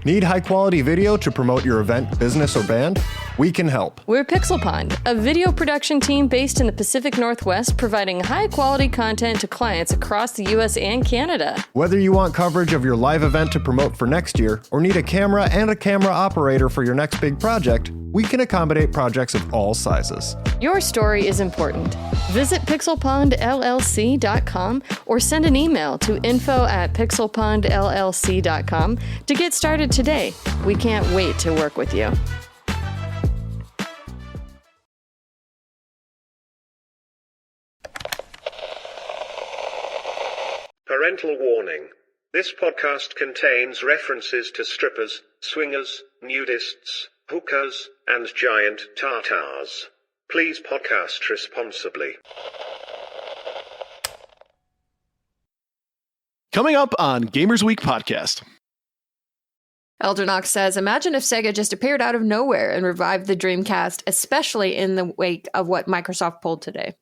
Need high-quality video to promote your event, business, or band? We can help. We're Pixel Pond, a video production team based in the Pacific Northwest, providing high-quality content to clients across the U.S. and Canada. Whether you want coverage of your live event to promote for next year, or need a camera and a camera operator for your next big project, we can accommodate projects of all sizes. Your story is important. Visit pixelpondllc.com or send an email to info@pixelpondllc.com to get started today. We can't wait to work with you. Parental warning. This podcast contains references to strippers, swingers, nudists, hookahs, and giant tartars. Please podcast responsibly. Coming up on Gamers Week podcast. Eldernox says, imagine if Sega just appeared out of nowhere and revived the Dreamcast, especially in the wake of what Microsoft pulled today.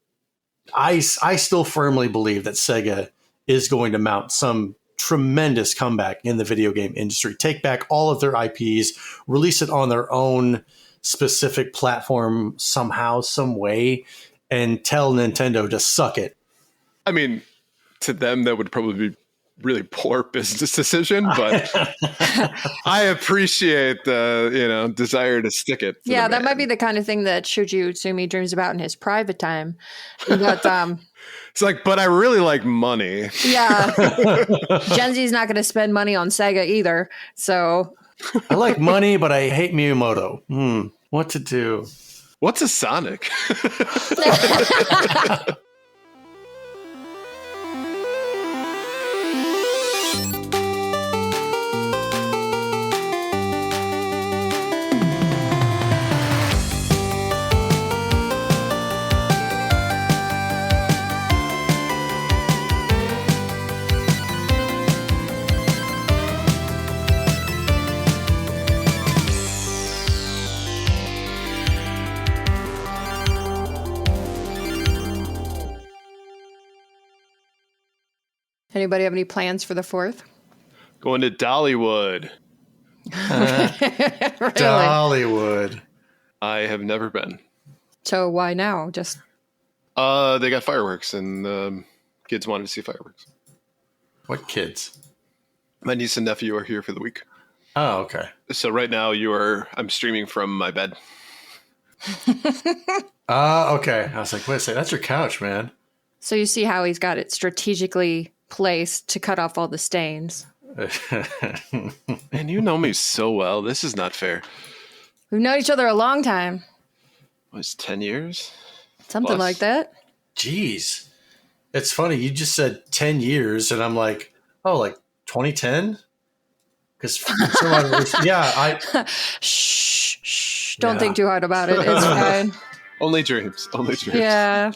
I still firmly believe that Sega is going to mount some tremendous comeback in the video game industry. Take back all of their IPs, release it on their own specific platform somehow, some way, and tell Nintendo to suck it. I mean, to them, that would probably be really poor business decision, but I appreciate the desire to stick it. Yeah, that might be the kind of thing that Shuji Utsumi dreams about in his private time. But it's like, but I really like money. Yeah. Gen Z's not going to spend money on Sega either. So I like money, but I hate Miyamoto. What to do? What's a Sonic? Anybody have any plans for the 4th? Going to Dollywood. Really? Dollywood. I have never been. So why now? Just they got fireworks, and kids wanted to see fireworks. What kids? My niece and nephew are here for the week. Oh, okay. So right now I'm streaming from my bed. Okay. I was like, wait a second, that's your couch, man. so you see how he's got it strategically placed to cut off all the stains. Man, you know me so well. This is not fair. We've known each other a long time. Was 10 years? Something Plus. like that. Jeez. It's funny. You just said 10 years, and I'm like, oh, like 2010? Because, yeah, Shh. Don't think too hard about it. It's fine. Only dreams. Only dreams. Yeah.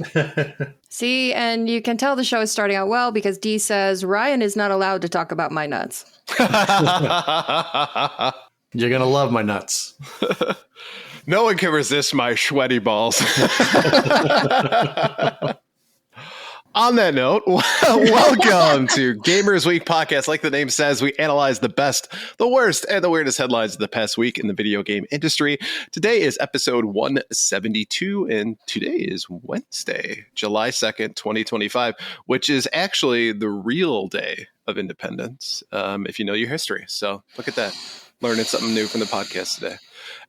See, and you can tell the show is starting out well because Dee says, Ryan is not allowed to talk about my nuts. You're going to love my nuts. No one can resist my sweaty balls. On that note, welcome to Gamers Week podcast. Like the name says, we analyze the best, the worst, and the weirdest headlines of the past week in the video game industry. Today is episode 172, and today is Wednesday, July 2nd, 2025, which is actually the real day of independence, if you know your history. So look at that. Learning something new from the podcast today.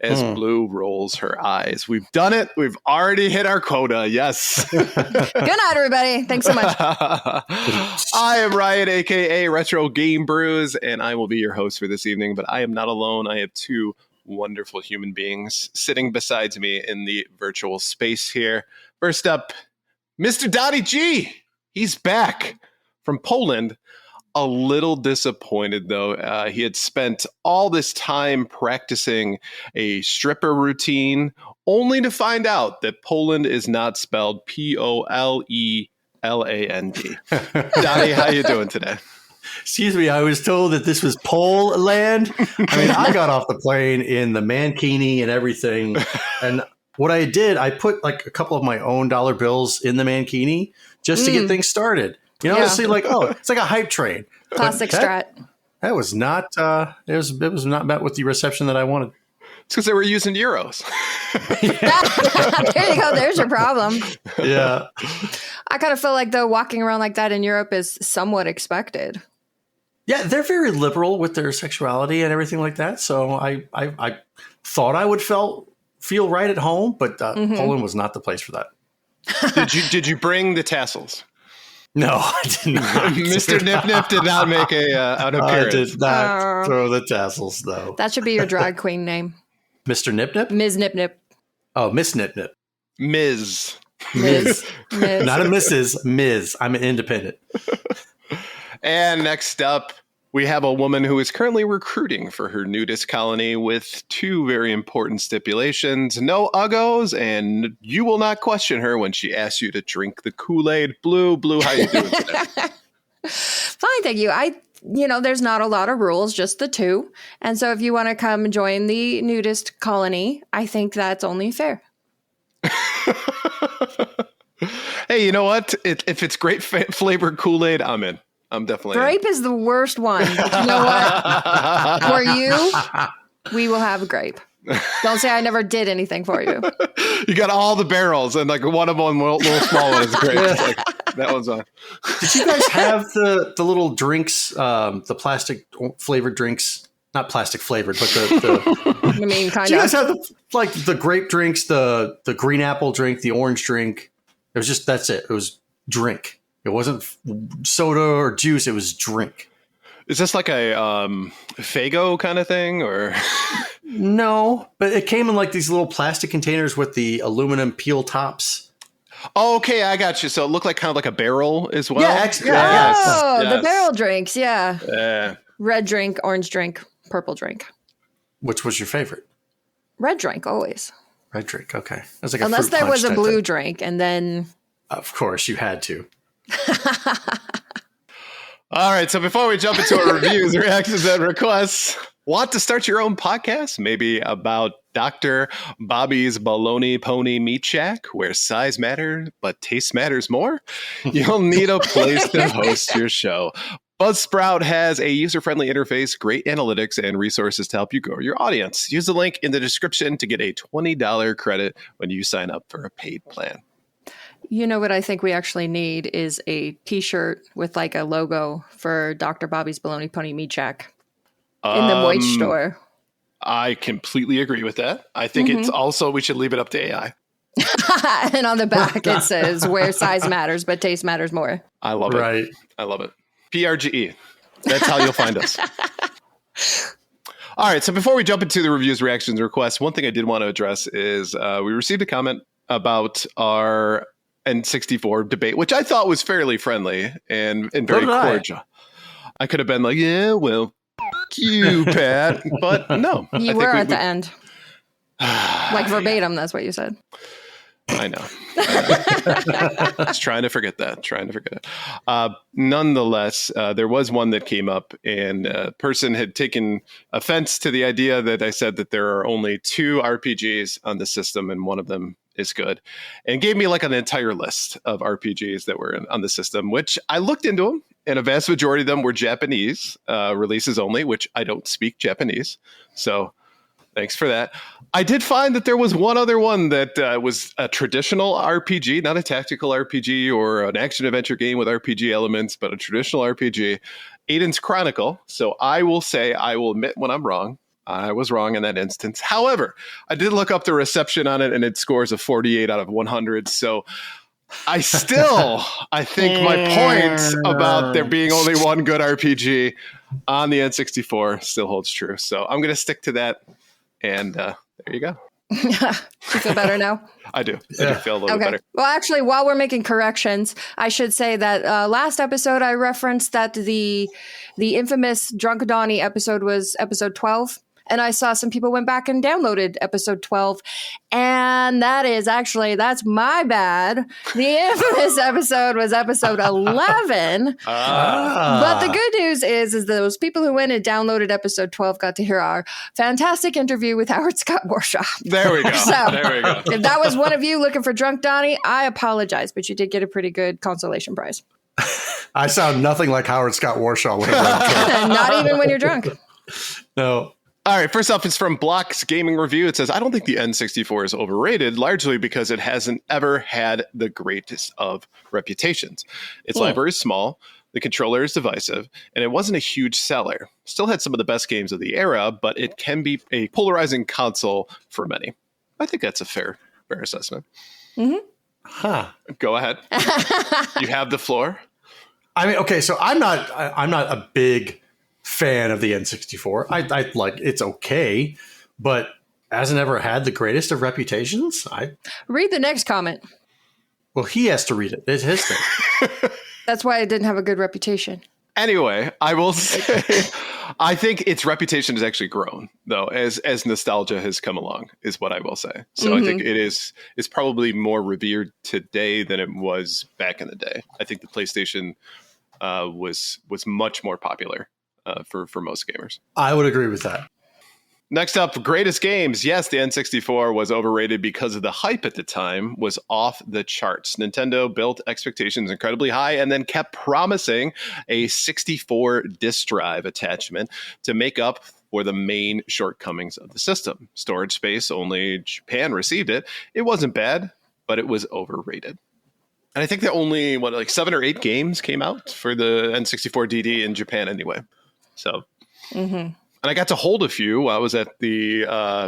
As Blue rolls her eyes. We've done it. We've already hit our quota. Yes. Good night, everybody. Thanks so much. I am Ryan, a.k.a. Retro Game Brews, and I will be your host for this evening. But I am not alone. I have two wonderful human beings sitting beside me in the virtual space here. First up, Mr. Donnie G. He's back from Poland. A little disappointed, though. He had spent all this time practicing a stripper routine, only to find out that Poland is not spelled Poleland. Donnie, how you doing today? Excuse me, I was told that this was Poland. I mean, I got off the plane in the mankini and everything. And what I did, I put like a couple of my own dollar bills in the mankini just to get things started. You know, honestly, like, oh, it's like a hype train. Plastic strat. That was not. It was not met with the reception that I wanted. It's because they were using euros. There you go. There's your problem. Yeah. I kind of feel like though walking around like that in Europe is somewhat expected. Yeah, they're very liberal with their sexuality and everything like that. So I thought I would feel right at home, but Poland was not the place for that. Did you bring the tassels? No, I did not. Mr. Nip Nip did not make an appearance. I did not throw the tassels, though. That should be your drag queen name. Mr. Nip Nip? Ms. Nip Nip. Oh, Miss Nip Nip. Ms. Ms. Not a Mrs. Ms. I'm an independent. And next up, we have a woman who is currently recruiting for her nudist colony with two very important stipulations. No uggos, and you will not question her when she asks you to drink the Kool-Aid. Blue, how you doing today? Fine, thank you. There's not a lot of rules, just the two. And so if you want to come join the nudist colony, I think that's only fair. Hey, you know what? If it's grape flavored Kool-Aid, I'm in. I'm definitely grape is the worst one. You know what? For you, we will have grape. Don't say I never did anything for you. You got all the barrels, and like one of them, little small one is grape. Like, that one's on. Did you guys have the little drinks, the plastic flavored drinks? Not plastic flavored, but the I mean, kind did you of. guys have the grape drinks, the green apple drink, the orange drink? It was just that's it. It was drink. It wasn't soda or juice. It was drink. Is this like a Faygo kind of thing, or? No, but it came in like these little plastic containers with the aluminum peel tops. Oh, okay, I got you. So it looked like kind of like a barrel as well. Yeah, yes. The barrel drinks. Yeah. Yeah. Red drink, orange drink, purple drink. Which was your favorite? Red drink, always. Red drink. Okay. It was like unless there was a blue drink, and then. Of course, you had to. All right, so before we jump into our reviews, reactions, and requests, want to start your own podcast? Maybe about Dr. Bobby's Baloney Pony Meat Shack, where size matters, but taste matters more? You'll need a place to host your show. Buzzsprout has a user-friendly interface, great analytics, and resources to help you grow your audience. Use the link in the description to get a $20 credit when you sign up for a paid plan. You know what I think we actually need is a T-shirt with like a logo for Dr. Bobby's Baloney Pony Meat Shack in the Moich store. I completely agree with that. I think it's also, we should leave it up to AI. And on the back it says where size matters, but taste matters more. I love it. Right. I love it. PRGE. That's how you'll find us. All right. So before we jump into the reviews, reactions, requests, one thing I did want to address is we received a comment about our N64 debate, which I thought was fairly friendly and very cordial. I could have been like, yeah, well, you, Pat. But no. You were at the end. Like verbatim, that's what you said. I know. Just trying to forget that. Nonetheless, there was one that came up, and a person had taken offense to the idea that I said that there are only 2 RPGs on the system, and one of them is good, and gave me like an entire list of RPGs that were on the system, which I looked into them, and a vast majority of them were Japanese releases only, which I don't speak Japanese. So thanks for that. I did find that there was one other one that was a traditional RPG, not a tactical RPG or an action-adventure game with RPG elements, but a traditional RPG, Aiden's Chronicle. So I will admit when I'm wrong. I was wrong in that instance. However, I did look up the reception on it, and it scores a 48 out of 100. So I think my point about there being only one good RPG on the N64 still holds true. So I'm going to stick to that. And there you go. Do you feel better now? I do. I do feel a little better. Well, actually, while we're making corrections, I should say that last episode I referenced that the infamous Drunk Donnie episode was episode 12. And I saw some people went back and downloaded episode 12. And that's my bad. The infamous episode was episode 11. But the good news is those people who went and downloaded episode 12 got to hear our fantastic interview with Howard Scott Warshaw. There we go. If that was one of you looking for Drunk Donnie, I apologize. But you did get a pretty good consolation prize. I sound nothing like Howard Scott Warshaw whenever I'm drunk. Not even when you're drunk. No. All right, first off, it's from Block's Gaming Review. It says, I don't think the N64 is overrated, largely because it hasn't ever had the greatest of reputations. Its library is small, the controller is divisive, and it wasn't a huge seller. Still had some of the best games of the era, but it can be a polarizing console for many. I think that's a fair assessment. Mm-hmm. Huh. Go ahead. You have the floor. I mean, okay, so I'm not a big fan of the N64. I like it's okay, but hasn't ever had the greatest of reputations. Read the next comment. Well, he has to read it. It's his thing. That's why it didn't have a good reputation. Anyway, I will say, I think its reputation has actually grown, though, as nostalgia has come along, is what I will say. So I think it's probably more revered today than it was back in the day. I think the PlayStation was much more popular for most gamers. I would agree with that. Next up, greatest games. Yes, the N64 was overrated because of the hype at the time was off the charts. Nintendo built expectations incredibly high and then kept promising a 64 disk drive attachment to make up for the main shortcomings of the system. Storage space, only Japan received it. It wasn't bad, but it was overrated. And I think that only, 7 or 8 games came out for the N64 DD in Japan anyway. So... And I got to hold a few while I was at the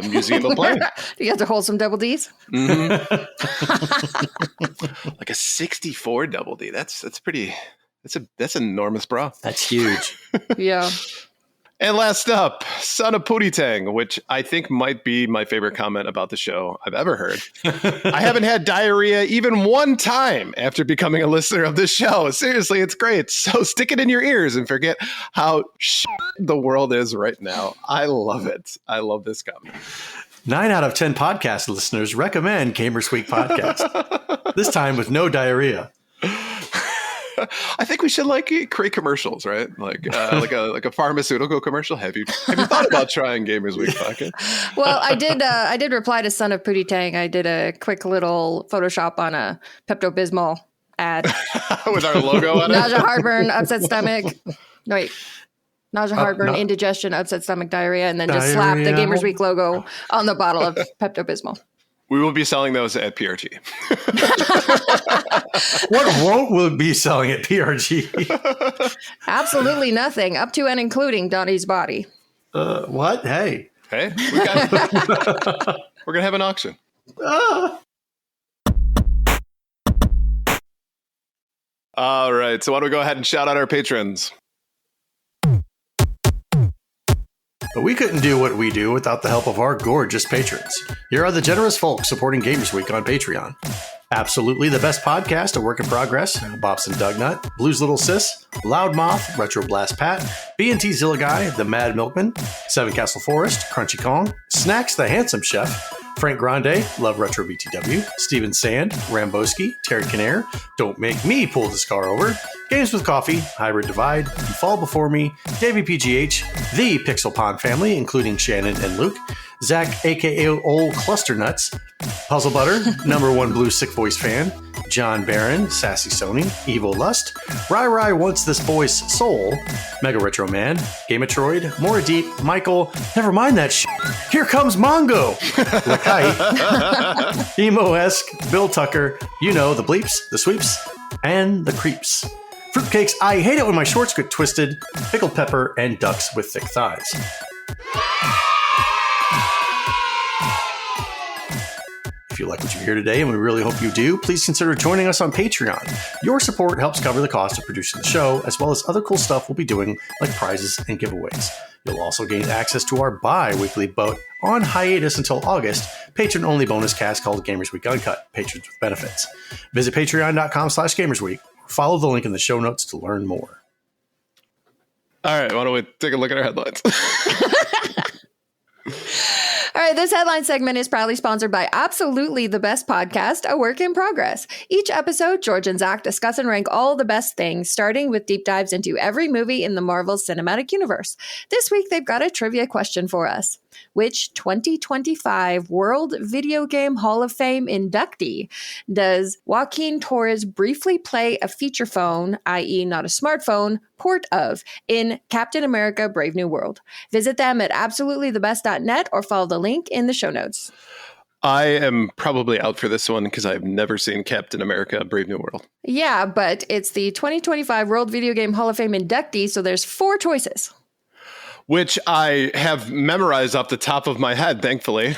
Museum of Play. You got to hold some double Ds? Like a 64 double D. That's an enormous bra. That's huge. Yeah. And last up, Son of Pootie Tang, which I think might be my favorite comment about the show I've ever heard. I haven't had diarrhea even one time after becoming a listener of this show. Seriously, it's great. So stick it in your ears and forget how the world is right now. I love it. I love this comment. 9 out of 10 podcast listeners recommend Gamers Week podcast. This time with no diarrhea. I think we should create commercials, right? Like a pharmaceutical commercial. Have you thought about trying Gamers Week podcast? Well, I did reply to Son of Pootie Tang. I did a quick little Photoshop on a Pepto-Bismol ad with our logo on it. Nausea, heartburn, upset stomach. No, wait. Nausea, heartburn, indigestion, upset stomach, diarrhea, and then just slap the Gamers Week logo on the bottle of Pepto-Bismol. We will be selling those at PRG. What won't we be selling at PRG? Absolutely nothing, up to and including Donnie's body. What? Hey, we're gonna have an auction. All right, so why don't we go ahead and shout out our patrons? But we couldn't do what we do without the help of our gorgeous patrons. Here are the generous folks supporting Gamers Week on Patreon. Absolutely the best podcast, A Work in Progress, Bobson Dugnut, Blues Little Sis, Loudmouth, Retro Blast Pat, B&T Zilla Guy, The Mad Milkman, Seven Castle Forest, Crunchy Kong, Snacks the Handsome Chef, Frank Grande, Love Retro BTW, Steven Sand, Ramboski, Terry Canair, Don't Make Me Pull This Car Over, Games with Coffee, Hybrid Divide, You Fall Before Me, Davey PGH, The Pixel Pond Family, including Shannon and Luke, Zach, aka Old Cluster Nuts, Puzzle Butter, Number One Blue Sick Voice Fan, John Barron, Sassy Sony, Evil Lust, Rai Wants This Boy's Soul, Mega Retro Man, Gametroid, More Deep, Michael, Never Mind That Shit, Here Comes Mongo, Lakai, Emo-esque, Bill Tucker, You Know, The Bleeps, The Sweeps, and The Creeps. Fruitcakes, I Hate It When My Shorts Get Twisted, Pickled Pepper, and Ducks with Thick Thighs. If you like what you hear today, and we really hope you do, please consider joining us on Patreon. Your support helps cover the cost of producing the show, as well as other cool stuff we'll be doing, like prizes and giveaways. You'll also gain access to our bi-weekly, but on hiatus until August, patron-only bonus cast called Gamers Week Uncut, Patrons with Benefits. Visit patreon.com/gamersweek. Follow the link in the show notes to learn more. All right, why don't we take a look at our headlines? All right, this headline segment is proudly sponsored by Absolutely the Best Podcast, a work in progress. Each episode, George and Zach discuss and rank all the best things, starting with deep dives into every movie in the Marvel Cinematic Universe. This week, they've got a trivia question for us. Which 2025 World Video Game Hall of Fame inductee does Joaquin Torres briefly play a feature phone, i.e. not a smartphone, port of in Captain America Brave New World? Visit them at absolutelythebest.net or follow the link in the show notes. I am probably out for this one because I've never seen Captain America Brave New World. Yeah, but it's the 2025 World Video Game Hall of Fame inductee, so there's 4 choices. Which I have memorized off the top of my head, thankfully.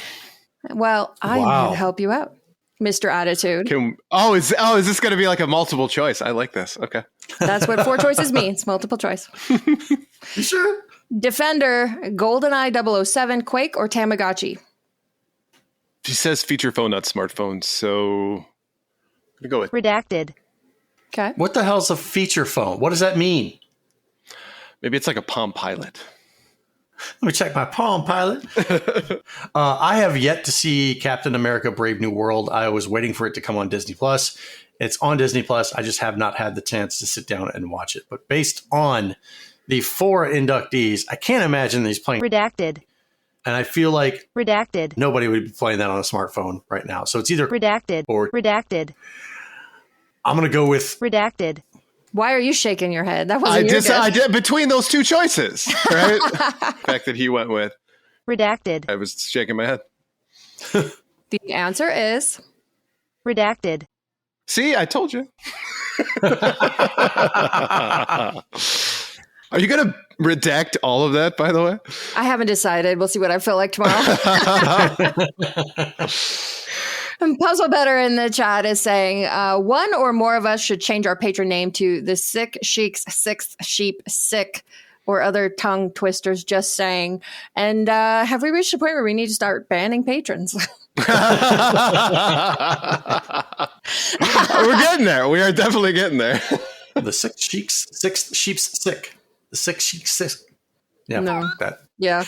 Well, I'm here to help you out, Mr. Attitude. Is this going to be like a multiple choice? I like this. Okay. That's what 4 choices means, multiple choice. You sure? Defender, GoldenEye 007, Quake, or Tamagotchi? She says feature phone, not smartphone, so I'm going to go with Redacted. Okay. What the hell's a feature phone? What does that mean? maybe it's like a Palm Pilot. Let me check my Palm Pilot. I have yet to see Captain America Brave New World. I was waiting for it to come on Disney+. It's on Disney+. I just have not had the chance to sit down and watch it. But based on the 4 inductees, I can't imagine these playing. Redacted. And I feel like Redacted. nobody would be playing that on a smartphone right now. So it's either Redacted. or. Redacted. I'm going to go with Redacted. Why are you shaking your head? That wasn't I did between those 2 choices, right? The fact that he went with Redacted. I was shaking my head. The answer is Redacted. See, I told you. Are you going to redact all of that, by the way? I haven't decided. We'll see what I feel like tomorrow. Puzzle Better in the chat is saying, one or more of us should change our patron name to the Sick Sheik's Sixth Sheep Sick, or other tongue twisters, just saying. And have we reached a point where we need to start banning patrons? We're getting there. We are definitely getting there. the Sixth Sheep's Sick. The Sixth Sheep's Sick. Yeah, No. that. Yeah.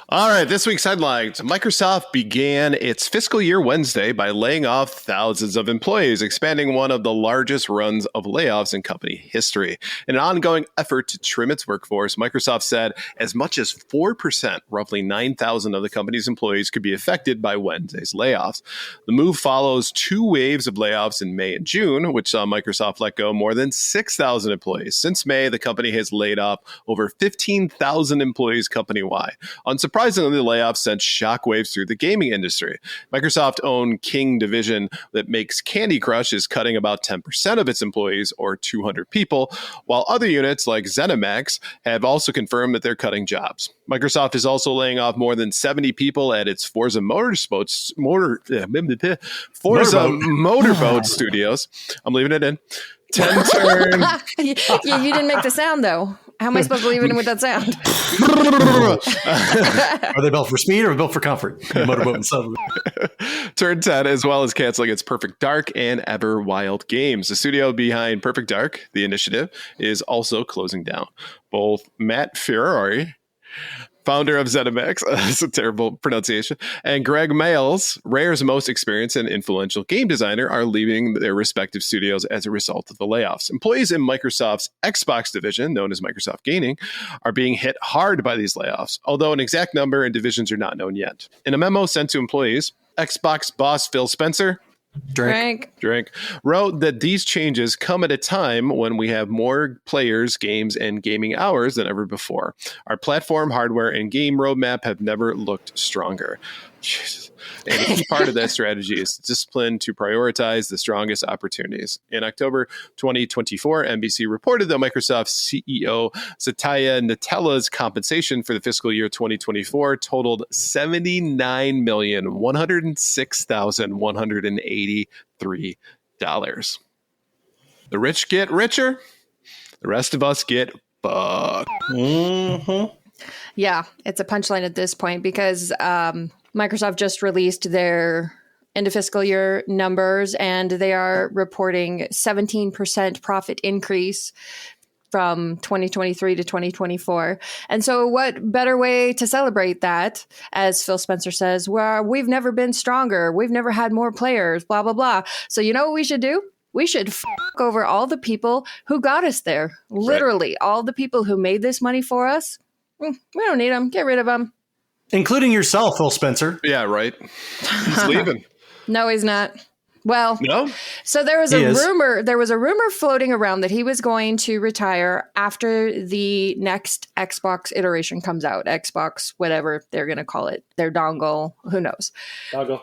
All right, this week's headlines. Microsoft began its fiscal year Wednesday by laying off thousands of employees, expanding one of the largest runs of layoffs in company history. In an ongoing effort to trim its workforce, Microsoft said as much as 4%, roughly 9,000 of the company's employees, could be affected by Wednesday's layoffs. The move follows 2 waves of layoffs in May and June, which saw Microsoft let go more than 6,000 employees. Since May, the company has laid off over 15,000 employees company-wide. Unsurprisingly, the layoffs sent shockwaves through the gaming industry. Microsoft-owned King division that makes Candy Crush is cutting about 10% of its employees, or 200 people, while other units like ZeniMax have also confirmed that they're cutting jobs. Microsoft is also laying off more than 70 people at its Forza Motorboat studios. I'm leaving it in. 10 turn. you didn't make the sound, though. How am I supposed to leave it in with that sound? Are they built for speed or built for comfort? Motorboat and Southern. Turn 10, as well as canceling its Perfect Dark and Ever Wild games. The studio behind Perfect Dark, The Initiative, is also closing down. Both Matt Ferrari, founder of ZeniMax, that's a terrible pronunciation, and Greg Mayles, Rare's most experienced and influential game designer, are leaving their respective studios as a result of the layoffs. Employees in Microsoft's Xbox division, known as Microsoft Gaming, are being hit hard by these layoffs, although an exact number and divisions are not known yet. In a memo sent to employees, Xbox boss Phil Spencer Drink. wrote that these changes come at a time when we have more players, games, and gaming hours than ever before. Our platform, hardware, and game roadmap have never looked stronger. Jesus. And a key part of that strategy is discipline to prioritize the strongest opportunities. In October 2024, NBC reported that Microsoft CEO Satya Nadella's compensation for the fiscal year 2024 totaled $79,106,183. The rich get richer. The rest of us get fucked. Mm-hmm. Yeah, it's a punchline at this point because Microsoft just released their end of fiscal year numbers, and they are reporting 17% profit increase from 2023 to 2024. And so what better way to celebrate that, as Phil Spencer says, where we've never been stronger, we've never had more players, blah, blah, blah. So you know what we should do? We should f*** over all the people who got us there. Literally, all the people who made this money for us. We don't need them. Get rid of them. Including yourself, Phil Spencer. Yeah, right. He's leaving. No, he's not. Well, No? so there was a rumor floating around that he was going to retire after the next Xbox iteration comes out. Xbox, whatever they're going to call it. Their dongle, who knows? Dongle.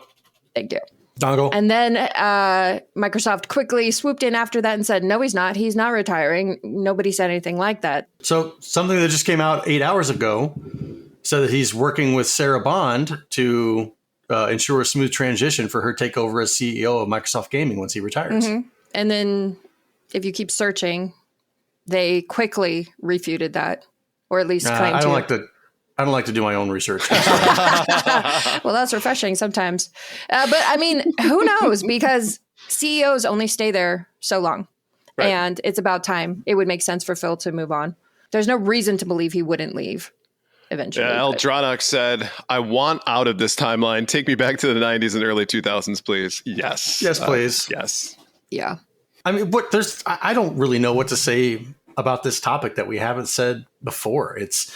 Thank you. Dongle. And then Microsoft quickly swooped in after that and said, no, he's not. He's not retiring. Nobody said anything like that. So something that just came out 8 hours ago said that he's working with Sarah Bond to ensure a smooth transition for her takeover as CEO of Microsoft Gaming once he retires. Mm-hmm. And then if you keep searching, they quickly refuted that, or at least claimed I to. don't like to do my own research. Well, that's refreshing sometimes. But I mean, who knows? Because CEOs only stay there so long. Right. And it's about time. It would make sense for Phil to move on. There's no reason to believe he wouldn't leave eventually. Yeah, Eldronok said, I want out of this timeline. Take me back to the 90s and early 2000s, please. Yes. Yes, please. Yes. Yeah. I mean, I don't really know what to say about this topic that we haven't said before. It's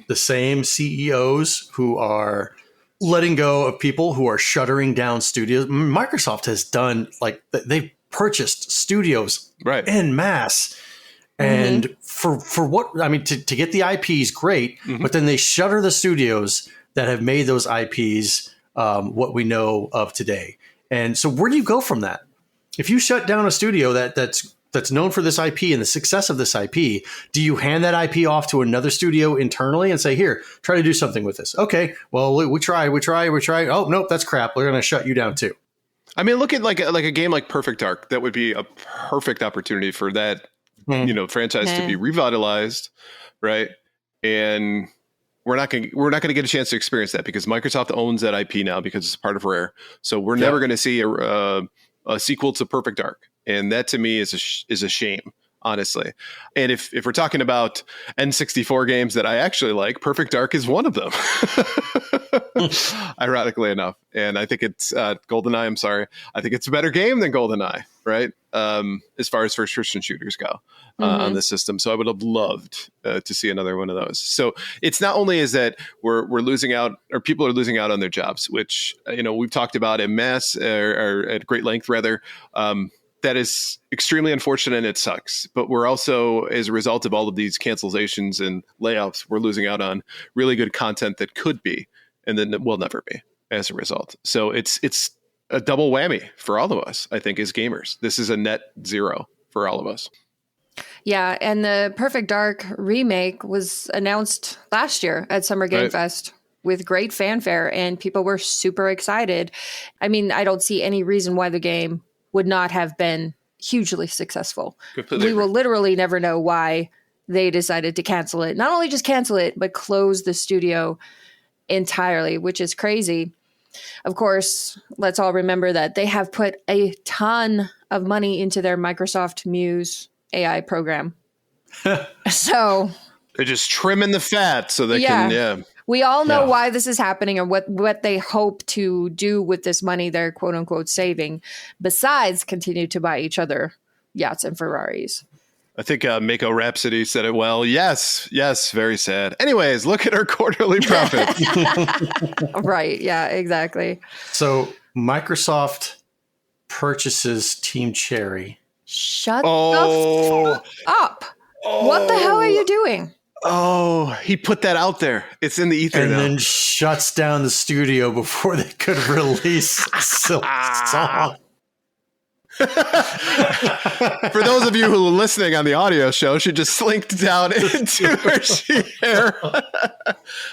the same CEOs who are letting go of people, who are shuttering down studios. Microsoft has done, like, they've purchased studios en masse. And for what, I mean, to get the IPs, great, but then they shutter the studios that have made those IPs what we know of today. And so where do you go from that? If you shut down a studio that's known for this IP and the success of this IP, do you hand that IP off to another studio internally and say, here, try to do something with this? Okay, well, we try. Oh, nope, that's crap. We're going to shut you down too. I mean, look at like a game like Perfect Dark. That would be a perfect opportunity for that franchise to be revitalized, right? And we're not going to get a chance to experience that because Microsoft owns that IP now because it's part of Rare. So we're never going to see a sequel to Perfect Dark, and that to me is a shame, honestly. And if we're talking about N64 games that I actually like, Perfect Dark is one of them, ironically enough. And I think it's GoldenEye. I'm sorry, I think it's a better game than GoldenEye, right? As far as first-person shooters go on the system. So I would have loved to see another one of those. So it's not only is that we're losing out, or people are losing out on their jobs, which we've talked about en masse or at great length, rather. That is extremely unfortunate and it sucks. But we're also, as a result of all of these cancelations and layoffs, we're losing out on really good content that could be, and then will never be as a result. So it's a double whammy for all of us, I think, as gamers. This is a net zero for all of us. Yeah, and the Perfect Dark remake was announced last year at Summer Game Fest with great fanfare, and people were super excited. I mean, I don't see any reason why the game would not have been hugely successful. Completely will literally never know why they decided to cancel it. Not only just cancel it, but close the studio entirely, which is crazy. Of course, let's all remember that they have put a ton of money into their Microsoft Muse AI program. So they're just trimming the fat so they can, We all know why this is happening and what they hope to do with this money they're quote unquote saving, besides continue to buy each other yachts and Ferraris. I think Mako Rhapsody said it well. Yes, very sad. Anyways, look at our quarterly profits. Right, yeah, exactly. So Microsoft purchases Team Cherry. Shut the f up. What the hell are you doing? Oh, he put that out there. It's in the ether and now. Then shuts down the studio before they could release a song. For those of you who are listening on the audio show, she just slinked down into her chair.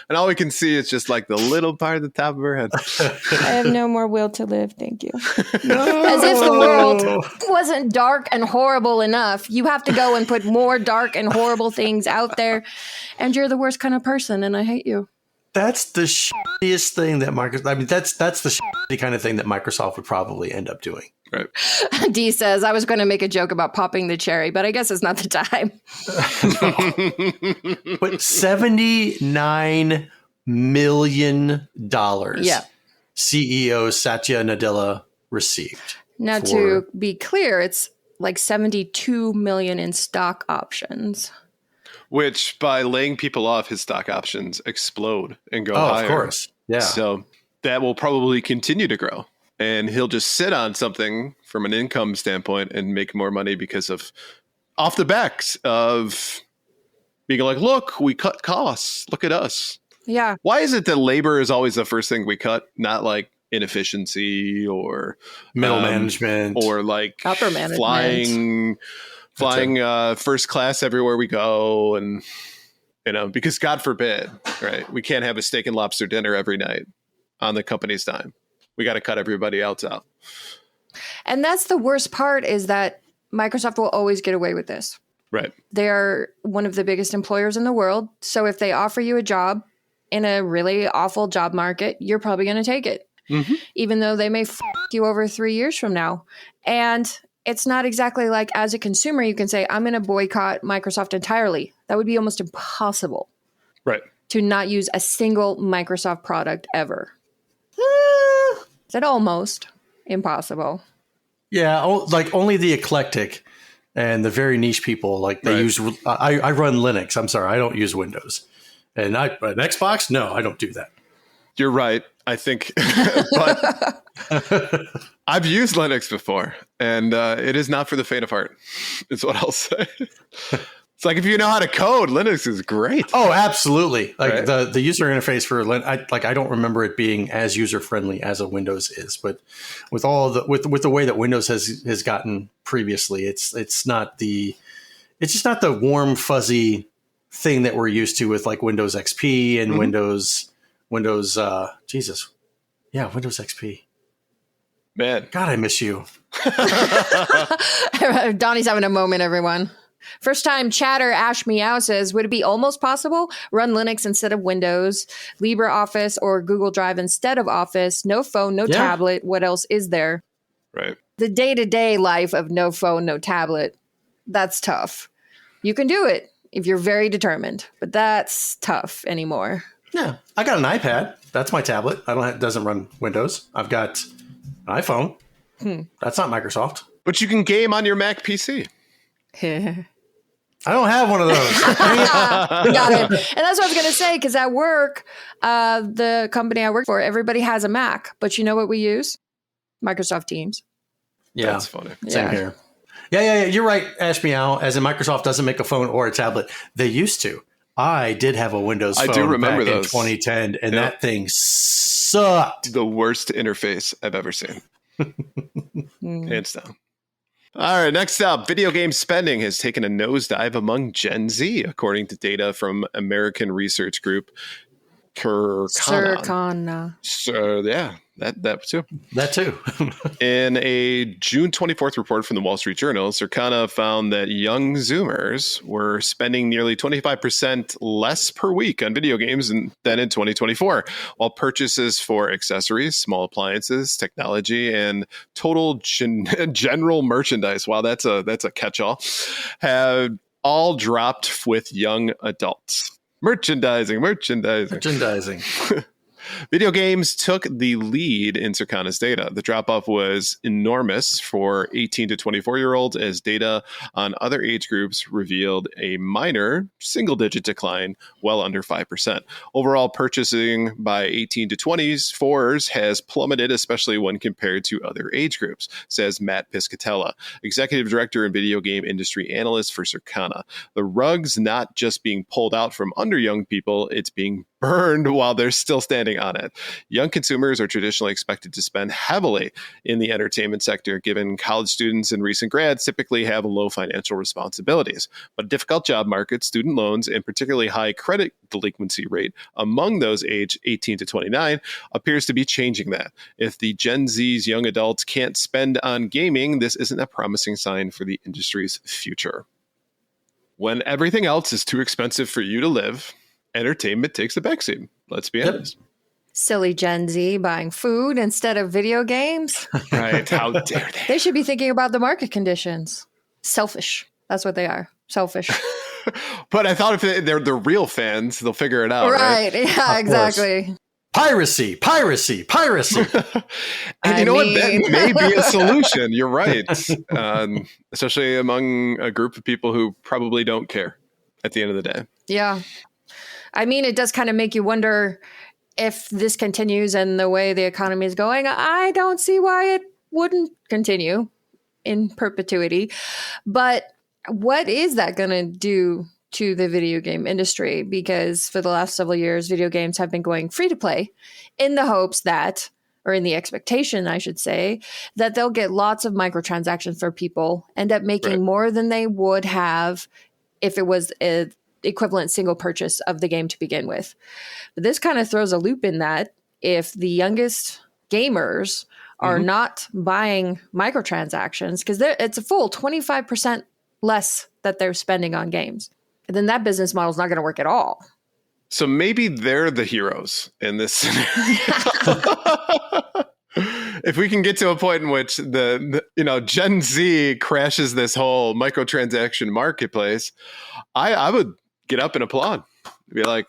And all we can see is just like the little part of the top of her head. I have no more will to live. Thank you. No. As if the world wasn't dark and horrible enough. You have to go and put more dark and horrible things out there. And you're the worst kind of person, and I hate you. That's the shittiest thing that Microsoft. I mean, that's the shitty kind of thing that Microsoft would probably end up doing. Right. D says, I was going to make a joke about popping the cherry, but I guess it's not the time. But $79 million CEO Satya Nadella received. Now, to be clear, it's like 72 million in stock options. Which, by laying people off, his stock options explode and go higher. Of course. Yeah. So that will probably continue to grow. And he'll just sit on something from an income standpoint and make more money because of off the backs of being like, look, we cut costs. Look at us. Yeah. Why is it that labor is always the first thing we cut? Not like inefficiency or middle management or like upper management. Flying first class everywhere we go. And, because God forbid, right? We can't have a steak and lobster dinner every night on the company's dime. We got to cut everybody else out. And that's the worst part, is that Microsoft will always get away with this. Right. They are one of the biggest employers in the world. So if they offer you a job in a really awful job market, you're probably going to take it, even though they may f you over 3 years from now. And it's not exactly like, as a consumer, you can say, I'm going to boycott Microsoft entirely. That would be almost impossible. Right. To not use a single Microsoft product ever. Is that almost impossible? Yeah, like only the eclectic and the very niche people, like they use. I run Linux. I'm sorry, I don't use Windows. And an Xbox? No, I don't do that. You're right, I think. But I've used Linux before, and it is not for the faint of heart, is what I'll say. It's like, if you know how to code, Linux is great. Oh, absolutely. Like right? the user interface for Linux, I don't remember it being as user friendly as a Windows is, but with all with the way that Windows has gotten previously, it's just not the warm fuzzy thing that we're used to with like Windows XP and Windows Windows XP. Man, God, I miss you. Donnie's having a moment, everyone. First time chatter Ash Meow says, would it be almost possible? Run Linux instead of Windows, LibreOffice or Google Drive instead of Office, no phone, no tablet. What else is there? Right. The day-to-day life of no phone, no tablet, that's tough. You can do it if you're very determined, but that's tough anymore. Yeah, I got an iPad. That's my tablet. It doesn't run Windows. I've got an iPhone. That's not Microsoft. But you can game on your Mac PC. I don't have one of those. Got it. And that's what I was going to say, because at work, the company I work for, everybody has a Mac. But you know what we use? Microsoft Teams. Yeah. That's funny. Same here. Yeah. You're right, Ash Meow. As in, Microsoft doesn't make a phone or a tablet. They used to. I did have a Windows phone back in 2010, and that thing sucked. The worst interface I've ever seen. Hands down. All right, next up, video game spending has taken a nosedive among Gen Z, according to data from American research group Circana. So, yeah, that too. That too. In a June 24th report from the Wall Street Journal, Circana found that young Zoomers were spending nearly 25% less per week on video games than in 2024, while purchases for accessories, small appliances, technology, and total general merchandise, wow, that's a catch-all, have all dropped with young adults. Merchandising. Video games took the lead in Circana's data. The drop-off was enormous for 18 to 24-year-olds, as data on other age groups revealed a minor single-digit decline, well under 5%. Overall purchasing by 18 to 24s has plummeted, especially when compared to other age groups, says Matt Piscatella, Executive Director and Video Game Industry Analyst for Circana. The rug's not just being pulled out from under young people, it's being burned while they're still standing on it. Young consumers are traditionally expected to spend heavily in the entertainment sector, given college students and recent grads typically have low financial responsibilities. But a difficult job market, student loans, and particularly high credit delinquency rate among those aged 18 to 29 appears to be changing that. If the Gen Z's young adults can't spend on gaming, this isn't a promising sign for the industry's future. When everything else is too expensive for you to live, entertainment takes a backseat. Let's be honest. Silly Gen Z buying food instead of video games. Right. How dare they? They should be thinking about the market conditions. Selfish. That's what they are. Selfish. But I thought if they're the real fans, they'll figure it out. Right. Yeah, exactly. Piracy. And you know what? That may be a solution. You're right. Especially among a group of people who probably don't care at the end of the day. Yeah. I mean, it does kind of make you wonder if this continues and the way the economy is going. I don't see why it wouldn't continue in perpetuity. But what is that going to do to the video game industry? Because for the last several years, video games have been going free to play in the hopes that, or in the expectation, I should say, that they'll get lots of microtransactions for people, end up making more than they would have if it was a equivalent single purchase of the game to begin with. But this kind of throws a loop in that if the youngest gamers are not buying microtransactions, because it's a full 25% less that they're spending on games, then that business model is not going to work at all. So maybe they're the heroes in this scenario. If we can get to a point in which the Gen Z crashes this whole microtransaction marketplace, I would get up and applaud. Be like,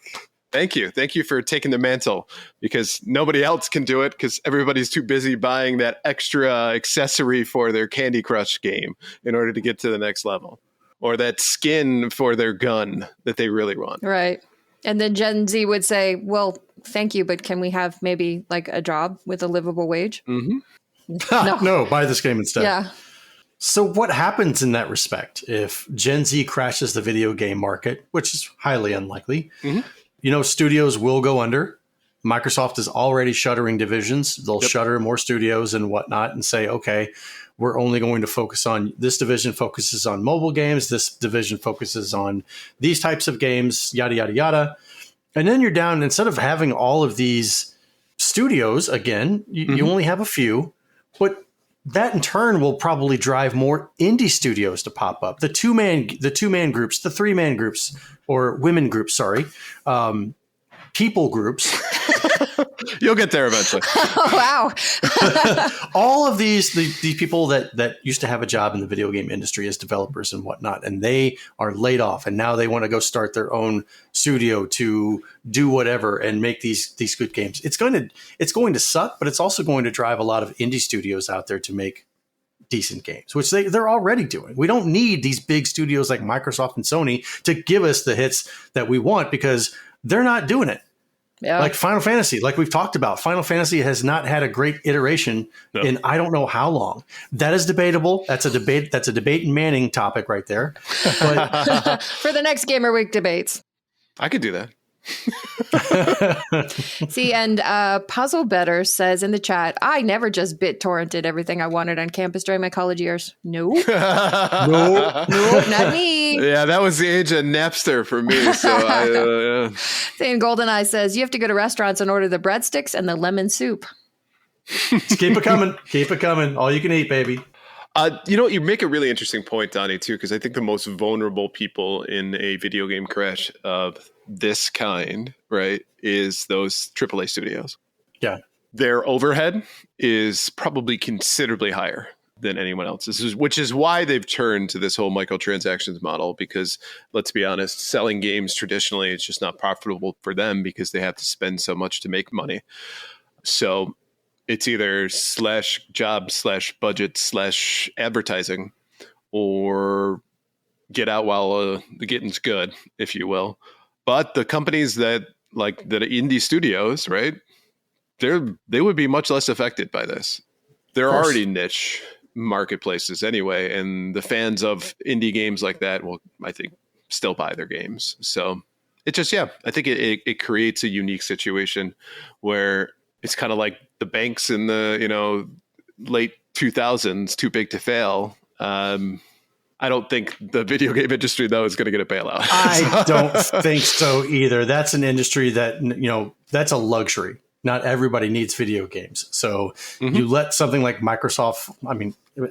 thank you for taking the mantle, because nobody else can do it because everybody's too busy buying that extra accessory for their Candy Crush game in order to get to the next level, or that skin for their gun that they really want. Right. And then Gen Z would say, well, thank you, but can we have maybe like a job with a livable wage? No, buy this game instead. Yeah. So what happens in that respect if Gen Z crashes the video game market, which is highly unlikely? Studios will go under. Microsoft is already shuttering divisions. They'll shutter more studios and whatnot and say, okay, we're only going to focus on this division focuses on mobile games. This division focuses on these types of games, yada, yada, yada. And then you're down, instead of having all of these studios, again, you only have a few, but that in turn will probably drive more indie studios to pop up. The two-man groups, the three-man groups, or women groups, people groups. You'll get there eventually. Oh, wow. All of these people that used to have a job in the video game industry as developers and whatnot, and they are laid off, and now they want to go start their own studio to do whatever and make these good games. It's going to suck, but it's also going to drive a lot of indie studios out there to make decent games, which they're already doing. We don't need these big studios like Microsoft and Sony to give us the hits that we want, because they're not doing it. Yeah. Like Final Fantasy, like we've talked about, Final Fantasy has not had a great iteration in I don't know how long. That is debatable. That's a debate and Manning topic right there. But for the next Gamer Week debates. I could do that. See, and Puzzle Better says in the chat, I never just BitTorrented everything I wanted on campus during my college years. Nope, not me. Yeah, that was the age of Napster for me. So Saying GoldenEye says, you have to go to restaurants and order the breadsticks and the lemon soup. Just keep it coming. All you can eat, baby. You make a really interesting point, Donnie, too, because I think the most vulnerable people in a video game crash of this kind, right, is those AAA studios. Yeah. Their overhead is probably considerably higher than anyone else's, which is why they've turned to this whole microtransactions model, because let's be honest, selling games traditionally, it's just not profitable for them because they have to spend so much to make money. So it's either /job/budget/ advertising, or get out while the getting's good, if you will. But the companies that like the indie studios, right? They would be much less affected by this. They're already niche marketplaces anyway, and the fans of indie games like that will, I think, still buy their games. So it just, I think it creates a unique situation where it's kind of like the banks in the late 2000s, too big to fail. I don't think the video game industry, though, is going to get a bailout. I don't think so either. That's an industry that, that's a luxury. Not everybody needs video games. So you let something like Microsoft,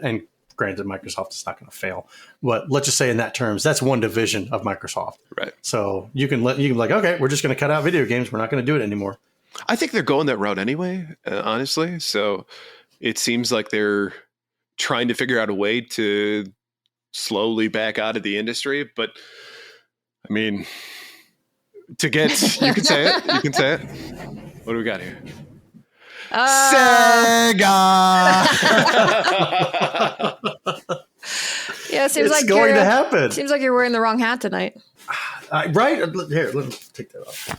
and Granted, Microsoft is not going to fail, but let's just say in that terms, that's one division of Microsoft. Right. So you can be like, okay, we're just going to cut out video games. We're not going to do it anymore. I think they're going that route anyway, honestly. So it seems like they're trying to figure out a way to slowly back out of the industry. But I mean, you can say it. You can say it. What do we got here? Sega. Yeah, seems It's like going to happen. Seems like you're wearing the wrong hat tonight. Right? Here, let me take that off.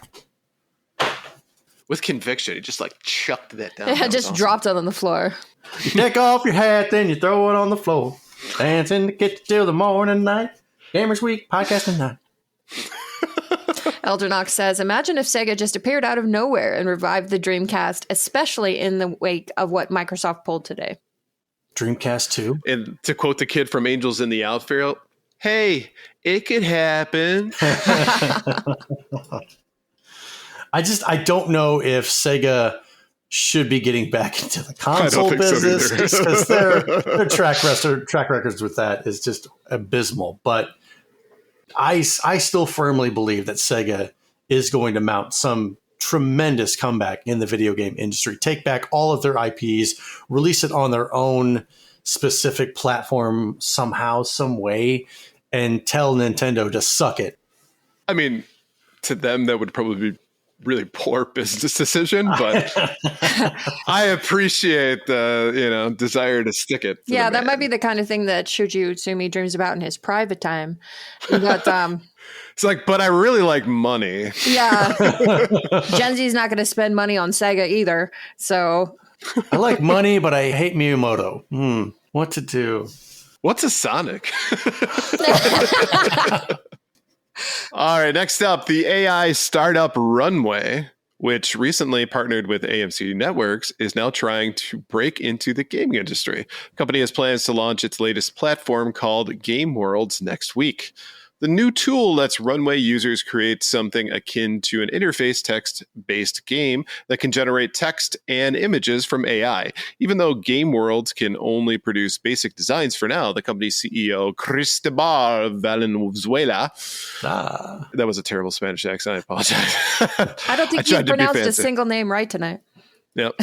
With conviction, he just like chucked that down. Yeah, That was just awesome. dropped it on the floor. You take off your hat, then you throw it on the floor. Dance in the kitchen till the morning night. Gamers Week, podcasting night. Eldernox says, imagine if Sega just appeared out of nowhere and revived the Dreamcast, especially in the wake of what Microsoft pulled today. Dreamcast 2. And to quote the kid from Angels in the Outfield, hey, it could happen. I don't know if Sega should be getting back into the console think so business either. because their track records with that is just abysmal. But I still firmly believe that Sega is going to mount some tremendous comeback in the video game industry, take back all of their IPs, release it on their own specific platform somehow, some way, and tell Nintendo to suck it. I mean, to them, that would probably be really poor business decision, but I appreciate the desire to stick it. Yeah, that might be the kind of thing that Shuji Utsumi dreams about in his private time. But It's like, but I really like money. yeah, Gen Z's not going to spend money on Sega either. So I like money, but I hate Miyamoto. What to do? What's a Sonic? All right, next up, the AI startup Runway, which recently partnered with AMC Networks, is now trying to break into the gaming industry. The company has plans to launch its latest platform called Game Worlds next week. The new tool lets Runway users create something akin to an interface text-based game that can generate text and images from AI. Even though Game Worlds can only produce basic designs for now, the company's CEO, Cristobal Valenzuela, that was a terrible Spanish accent, I apologize. I don't think you pronounced a single name right tonight. Yep.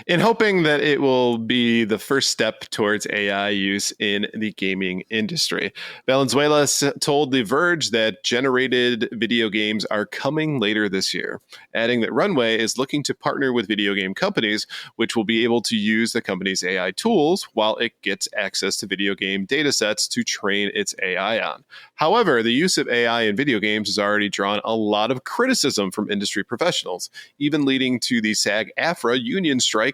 In hoping that it will be the first step towards AI use in the gaming industry. Valenzuela told The Verge that generated video games are coming later this year, adding that Runway is looking to partner with video game companies, which will be able to use the company's AI tools while it gets access to video game datasets to train its AI on. However, the use of AI in video games has already drawn a lot of criticism from industry professionals, even leading to the SAG-AFTRA union striking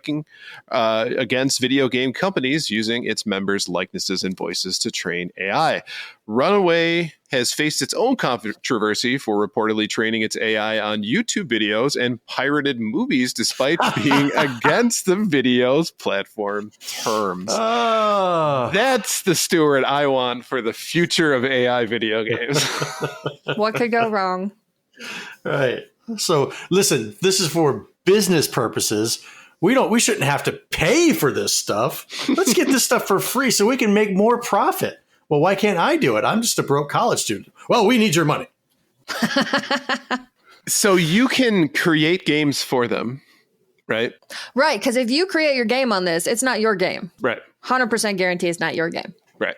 against video game companies using its members' likenesses and voices to train AI. Runway has faced its own controversy for reportedly training its AI on YouTube videos and pirated movies despite being against the video's platform terms. That's the steward I want for the future of AI video games. What could go wrong? Right. So listen, this is for business purposes. We shouldn't have to pay for this stuff. Let's get this stuff for free so we can make more profit. Well, why can't I do it? I'm just a broke college student. Well, we need your money. So you can create games for them, right? Right, because if you create your game on this, it's not your game. Right. 100% guarantee it's not your game. Right.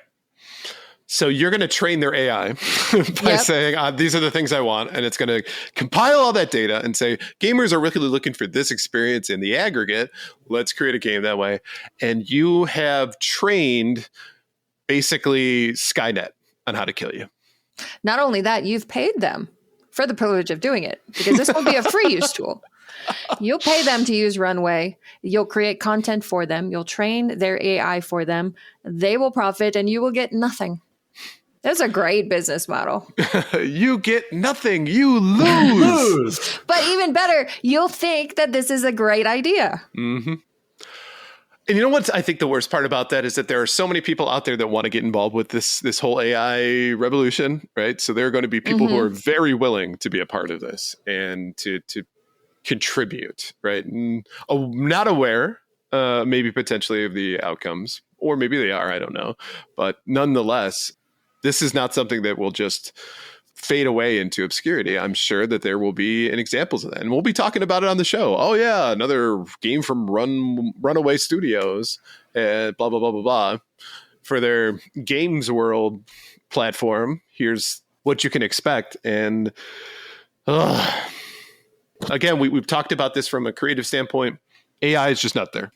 So you're going to train their AI by saying, these are the things I want. And it's going to compile all that data and say, gamers are really looking for this experience in the aggregate. Let's create a game that way. And you have trained basically Skynet on how to kill you. Not only that, you've paid them for the privilege of doing it, because this will be a free use tool. You'll pay them to use Runway. You'll create content for them. You'll train their AI for them. They will profit and you will get nothing. That's a great business model. You get nothing. You lose. But even better, you'll think that this is a great idea. Mm-hmm. And you know what I think the worst part about that is that there are so many people out there that want to get involved with this whole AI revolution, right? So there are going to be people who are very willing to be a part of this and to contribute, right? And not aware, maybe potentially of the outcomes, or maybe they are, I don't know. But nonetheless, this is not something that will just fade away into obscurity. I'm sure that there will be examples of that. And we'll be talking about it on the show. Oh, yeah, another game from Runaway Studios, blah, blah, blah, blah, blah. For their Games World platform, here's what you can expect. And again, we've talked about this from a creative standpoint. AI is just not there.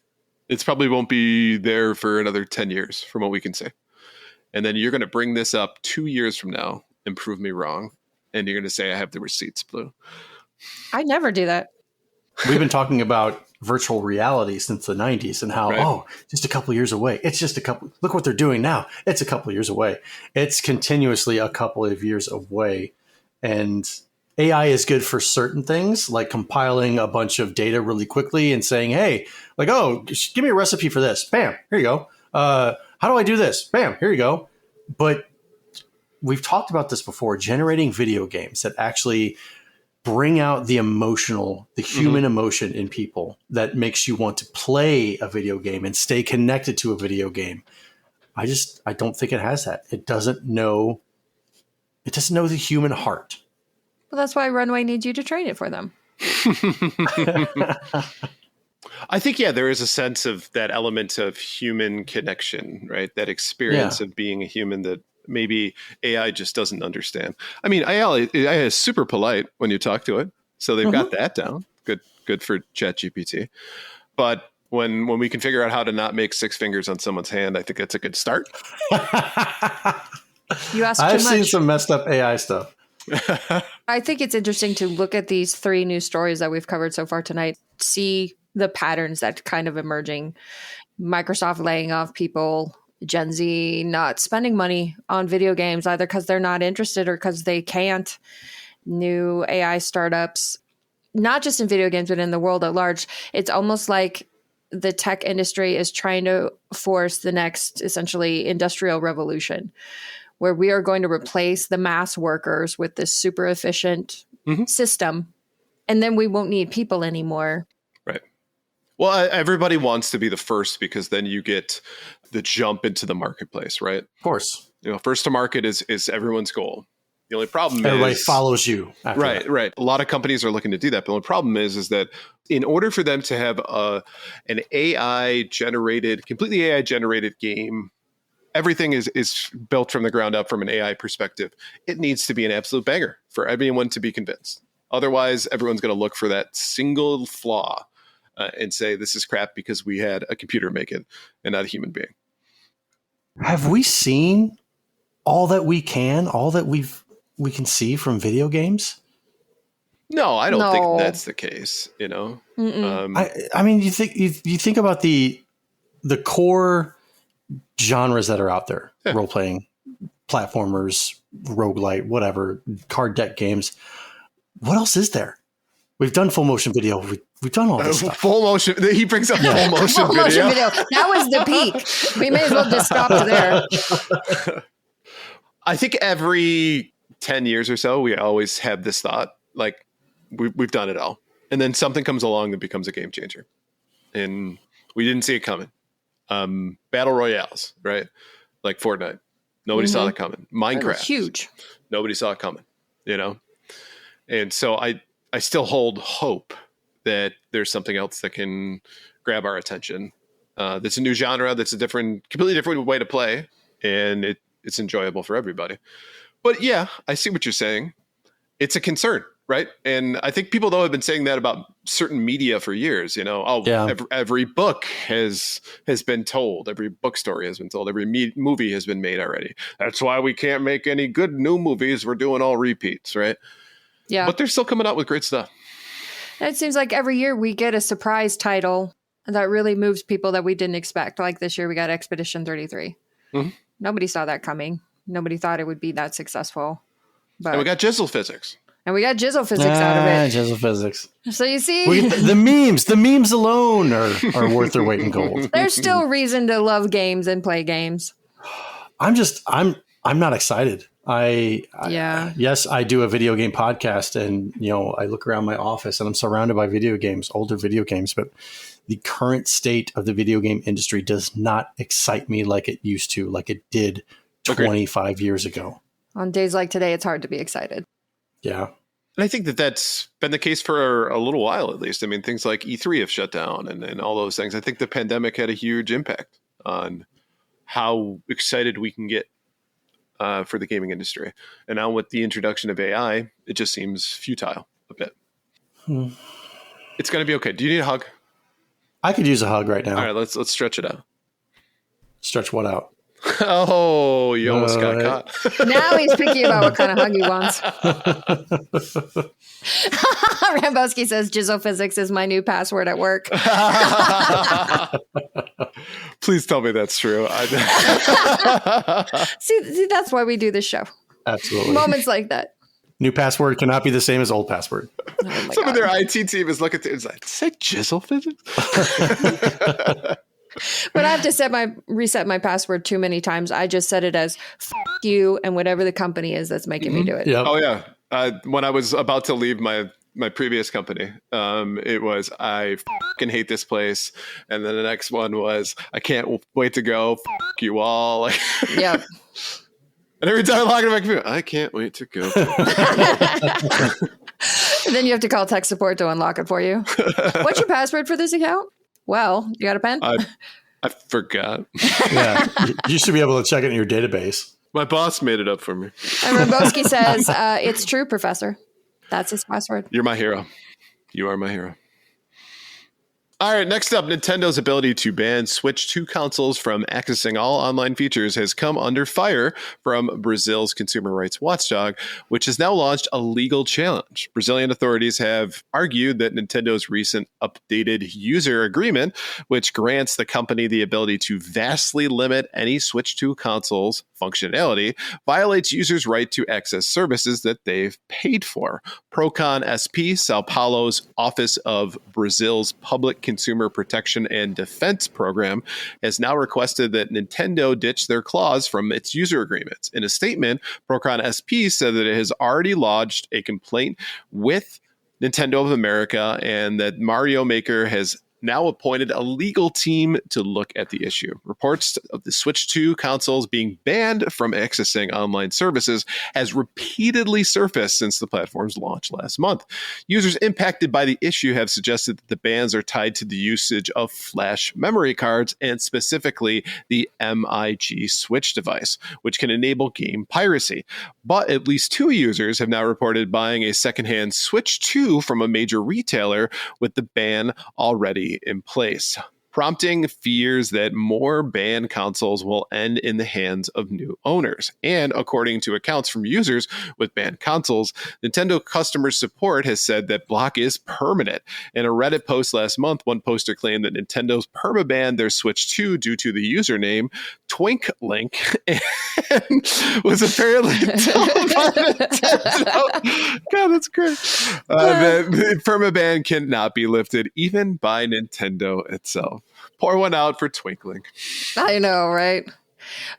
It probably won't be there for another 10 years from what we can say. And then you're going to bring this up 2 years from now and prove me wrong. And you're going to say, I have the receipts, Blue. I never do that. We've been talking about virtual reality since the 90s and how, Right. just a couple years away. It's just a couple. Look what they're doing now. It's a couple years away. It's continuously a couple of years away. And AI is good for certain things, like compiling a bunch of data really quickly and saying, hey, like, oh, give me a recipe for this. Bam, here you go. How do I do this? Bam, here you go. But we've talked about this before, generating video games that actually bring out the human emotion in people that makes you want to play a video game and stay connected to a video game. I don't think it has that. It doesn't know the human heart. Well, that's why Runway needs you to train it for them. I think, there is a sense of that element of human connection, right? That experience of being a human that maybe AI just doesn't understand. I mean, AI is super polite when you talk to it. So they've got that down. Good for ChatGPT. But when we can figure out how to not make 6 fingers on someone's hand, I think that's a good start. You asked too I've much. seen some messed up AI stuff. I think it's interesting to look at these 3 news stories that we've covered so far tonight, see the patterns that kind of emerging. Microsoft laying off people, Gen Z not spending money on video games either because they're not interested or because they can't. New AI startups, not just in video games, but in the world at large. It's almost like the tech industry is trying to force the next, essentially, industrial revolution, where we are going to replace the mass workers with this super efficient system, and then we won't need people anymore. Right. Well, everybody wants to be the first because then you get the jump into the marketplace, right? Of course. First to market is everyone's goal. The only problem Everybody is follows you. After right, that. right. A lot of companies are looking to do that, but the only problem is that in order for them to have an completely AI generated game, everything is built from the ground up from an AI perspective. It needs to be an absolute banger for everyone to be convinced. Otherwise, everyone's going to look for that single flaw and say this is crap because we had a computer make it and not a human being. Have we seen all that we can see from video games? No, I don't think that's the case. I mean, you think about the core genres that are out there: role playing, platformers, roguelite, whatever, card deck games. What else is there? We've done full motion video. We've done all this stuff. Full motion. He brings up full motion Full video. motion video. That was the peak. We may as well just stop there. I think every 10 years or so, we always have this thought, like we've done it all. And then something comes along that becomes a game changer. And we didn't see it coming. Battle Royales, right? Like Fortnite. Nobody saw that coming. Minecraft. Huge. Nobody saw it coming, And so I still hold hope that there's something else that can grab our attention. That's a new genre. That's a completely different way to play. And it's enjoyable for everybody. But yeah, I see what you're saying. It's a concern, right? And I think people, though, have been saying that about certain media for years. Every book has been told. Every book story has been told. Every movie has been made already. That's why we can't make any good new movies. We're doing all repeats, right? Yeah. But they're still coming out with great stuff. It seems like every year we get a surprise title that really moves people that we didn't expect. Like this year we got Expedition 33. Mm-hmm. Nobody saw that coming. Nobody thought it would be that successful. But And we got Jizzle Physics. out of it. Jizzle physics. So you see, The memes alone are worth their weight in gold. there's still reason to love games and play games. I'm not excited. Yes, I do a video game podcast, and I look around my office and I'm surrounded by video games, older video games, but the current state of the video game industry does not excite me like it used to, like it did 25 years ago. On days like today, it's hard to be excited. Yeah. And I think that that's been the case for a little while, at least. I mean, things like E3 have shut down and all those things. I think the pandemic had a huge impact on how excited we can get for the gaming industry. And now with the introduction of AI, it just seems futile a bit. It's going to be okay. Do you need a hug? I could use a hug right now. All right, let's stretch it out. Stretch what out? Oh, you almost got caught. Now he's picky about what kind of hug he wants. Rambowski says Jizzle Physics is my new password at work. Please tell me that's true. See, that's why we do this show. Absolutely. Moments like that. New password cannot be the same as old password. Oh Some of their IT team is looking at it. It's like, say Jizzle Physics? When I have to reset my password too many times, I just set it as F you and whatever the company is that's making me do it. Yep. Oh, yeah. When I was about to leave my previous company, it was, I fucking hate this place. And then the next one was, I can't wait to go. F you all. Yep. And every time I log into my computer, I can't wait to go. And then you have to call tech support to unlock it for you. What's your password for this account? Well, you got a pen? I forgot. Yeah. You should be able to check it in your database. My boss made it up for me. And Rambowski says, it's true, Professor. That's his password. You're my hero. You are my hero. All right, next up, Nintendo's ability to ban Switch 2 consoles from accessing all online features has come under fire from Brazil's consumer rights watchdog, which has now launched a legal challenge. Brazilian authorities have argued that Nintendo's recent updated user agreement, which grants the company the ability to vastly limit any Switch 2 consoles' functionality, violates users' right to access services that they've paid for. Procon SP, Sao Paulo's Office of Brazil's Public Consumer Protection and Defense Program, has now requested that Nintendo ditch their clause from its user agreements. In a statement, Procon SP said that it has already lodged a complaint with Nintendo of America and that Mario Maker has now appointed a legal team to look at the issue. Reports of the Switch 2 consoles being banned from accessing online services has repeatedly surfaced since the platform's launch last month. Users impacted by the issue have suggested that the bans are tied to the usage of flash memory cards and specifically the MIG Switch device, which can enable game piracy. But at least 2 users have now reported buying a secondhand Switch 2 from a major retailer with the ban already in place, prompting fears that more banned consoles will end in the hands of new owners. And according to accounts from users with banned consoles, Nintendo customer support has said that block is permanent. In a Reddit post last month, one poster claimed that Nintendo's permabanned their Switch 2 due to the username TwinkLink and was apparently told by Nintendo. God, that's great. The permaban cannot be lifted even by Nintendo itself. Pour one out for TwinkLink. I know, right?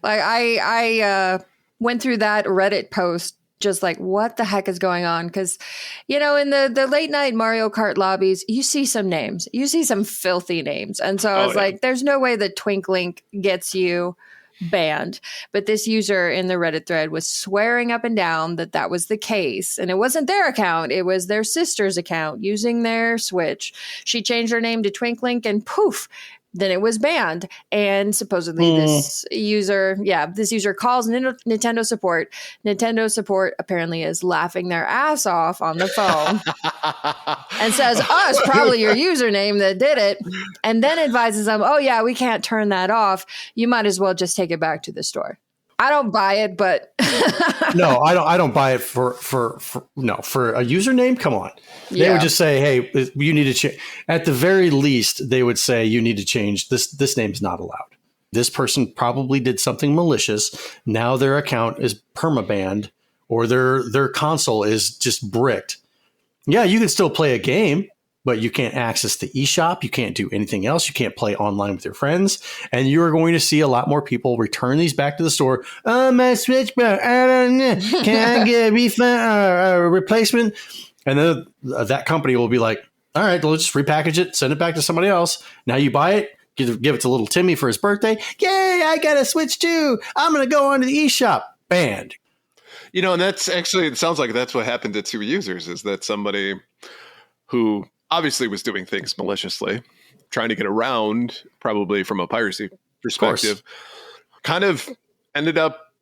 Like I went through that Reddit post just like, what the heck is going on? Because, in the late night Mario Kart lobbies, you see some names. You see some filthy names. And so I was like, there's no way that TwinkLink gets you banned. But this user in the Reddit thread was swearing up and down that that was the case. And it wasn't their account. It was their sister's account using their Switch. She changed her name to TwinkLink and poof, then it was banned. And supposedly this user calls Nintendo support. Nintendo support apparently is laughing their ass off on the phone and says, it's probably your username that did it. And then advises them, we can't turn that off. You might as well just take it back to the store. I don't buy it, but no, I don't buy it for a username. Come on. They would just say, hey, you need to change. At the very least, they would say you need to change this name is not allowed. This person probably did something malicious. Now their account is permabanned or their console is just bricked. Yeah, you can still play a game. but you can't access the eShop. You can't do anything else. You can't play online with your friends. And you're going to see a lot more people return these back to the store. Oh, my Switch broke. I don't know. Can I get a refund or a replacement? And then that company will be like, all right, we'll just repackage it, send it back to somebody else. Now you buy it, give it to little Timmy for his birthday. Yay, I got a Switch too. I'm going to go onto the eShop. Banned. You know, and that's actually, it sounds like that's what happened to 2 users, is that somebody who obviously was doing things maliciously, trying to get around, probably from a piracy perspective, kind of ended up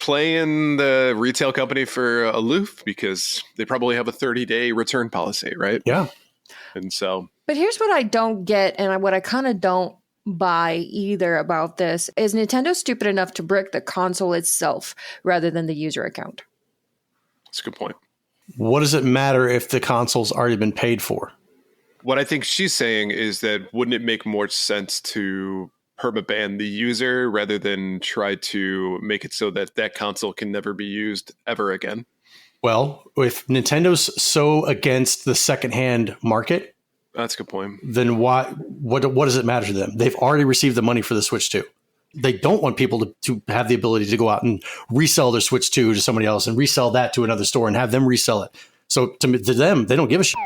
playing the retail company for aloof because they probably have a 30-day return policy, right? Yeah. And so. But here's what I don't get, and what I kind of don't buy either about this is Nintendo stupid enough to brick the console itself rather than the user account. That's a good point. What does it matter if the console's already been paid for? What I think she's saying is that wouldn't it make more sense to permaban the user rather than try to make it so that that console can never be used ever again? Well, if Nintendo's so against the secondhand market, that's a good point. Then what does it matter to them? They've already received the money for the Switch 2. They don't want people to have the ability to go out and resell their Switch 2 to somebody else and resell that to another store and have them resell it. So to them, they don't give a shit.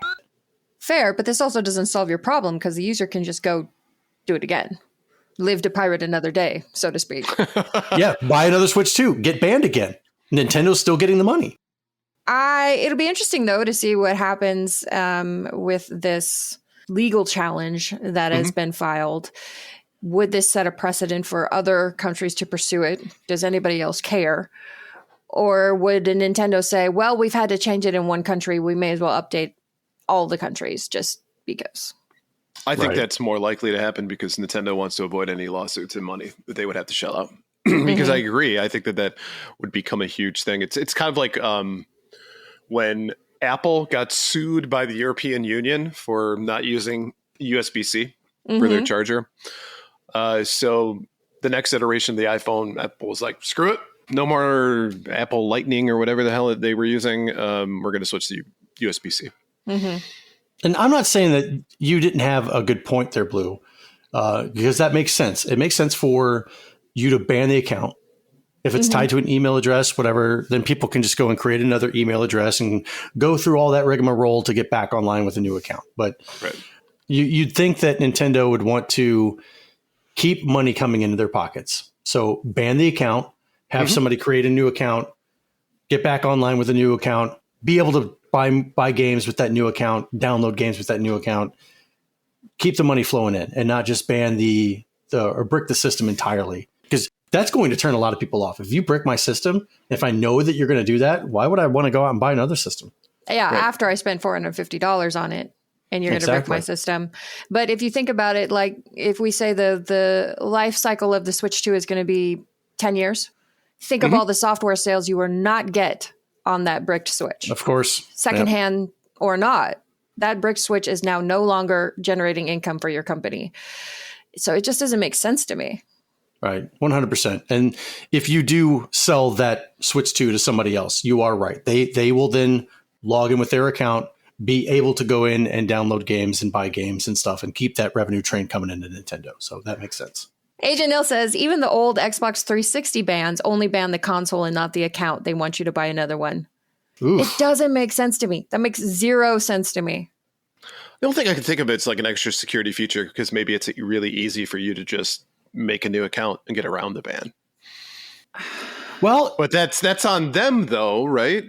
Fair, but this also doesn't solve your problem because the user can just go do it again. Live to pirate another day, so to speak. Yeah, buy another Switch 2. Get banned again. Nintendo's still getting the money. It'll be interesting, though, to see what happens with this legal challenge that has been filed. Would this set a precedent for other countries to pursue it? Does anybody else care? Or would Nintendo say, well, we've had to change it in one country. We may as well update all the countries just because. I think that's more likely to happen because Nintendo wants to avoid any lawsuits and money that they would have to shell out. Because I agree. I think that would become a huge thing. It's kind of like when Apple got sued by the European Union for not using USB-C for their charger. So the next iteration of the iPhone, Apple was like, screw it. No more Apple Lightning or whatever the hell they were using. We're going to switch to USB-C. And I'm not saying that you didn't have a good point there, Blue, because that makes sense. It makes sense for you to ban the account. If it's tied to an email address, whatever, then people can just go and create another email address and go through all that rigmarole to get back online with a new account. But you'd think that Nintendo would want to keep money coming into their pockets. So ban the account, have somebody create a new account, get back online with a new account, be able to buy games with that new account, download games with that new account, keep the money flowing in and not just ban or brick the system entirely. Because that's going to turn a lot of people off. If you brick my system, if I know that you're going to do that, why would I want to go out and buy another system? Yeah, after I spent $450 on it and you're going to brick my system. But if you think about it, like if we say the life cycle of the Switch 2 is going to be 10 years, think of all the software sales you will not get on that bricked Switch. Of course. Secondhand or not, that bricked Switch is now no longer generating income for your company. So it just doesn't make sense to me. Right. 100%. And if you do sell that Switch 2 to somebody else, you are right. They will then log in with their account, be able to go in and download games and buy games and stuff and keep that revenue train coming into Nintendo. So that makes sense. Agent Nil says, even the old Xbox 360 bans only ban the console and not the account. They want you to buy another one. Oof. It doesn't make sense to me. That makes zero sense to me. The only thing I can think of it's like an extra security feature because maybe it's really easy for you to just make a new account and get around the ban. Well, but that's on them though, right?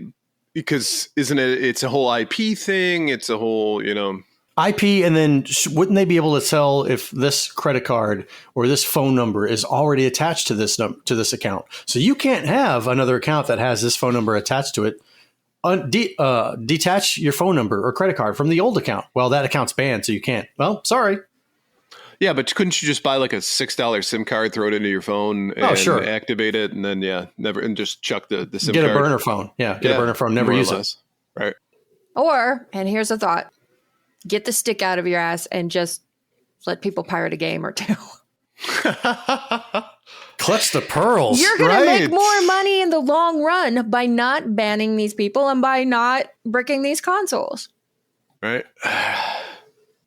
Because isn't it? It's a whole IP thing. It's a whole, IP, and then wouldn't they be able to tell if this credit card or this phone number is already attached to this account? So you can't have another account that has this phone number attached to it. Detach your phone number or credit card from the old account. Well, that account's banned, so you can't. Well, sorry. Yeah, but couldn't you just buy like a $6 SIM card, throw it into your phone, and activate it, and then and just chuck the SIM card? Get a burner phone. Yeah, get a burner phone. Never use it. Right. Or, and here's a thought: get the stick out of your ass and just let people pirate a game or two. Clutch the pearls. You're going to make more money in the long run by not banning these people and by not bricking these consoles. Right.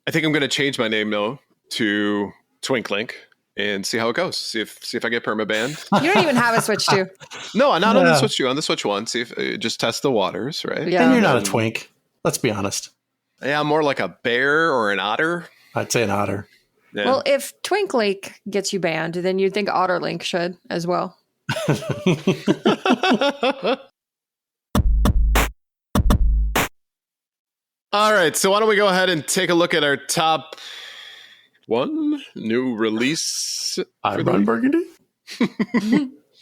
I think I'm going to change my name though to Twinklink and see how it goes. See if I get permabanned. You don't even have a Switch 2. No, not on the Switch 2. On the Switch 1. See if just test the waters, right? Yeah. And you're not a twink. Let's be honest. Yeah, I'm more like a bear or an otter. I'd say an otter. Yeah. Well, if Twinklink gets you banned, then you'd think Otterlink should as well. All right, so why don't we go ahead and take a look at our top one new release? I run Burgundy.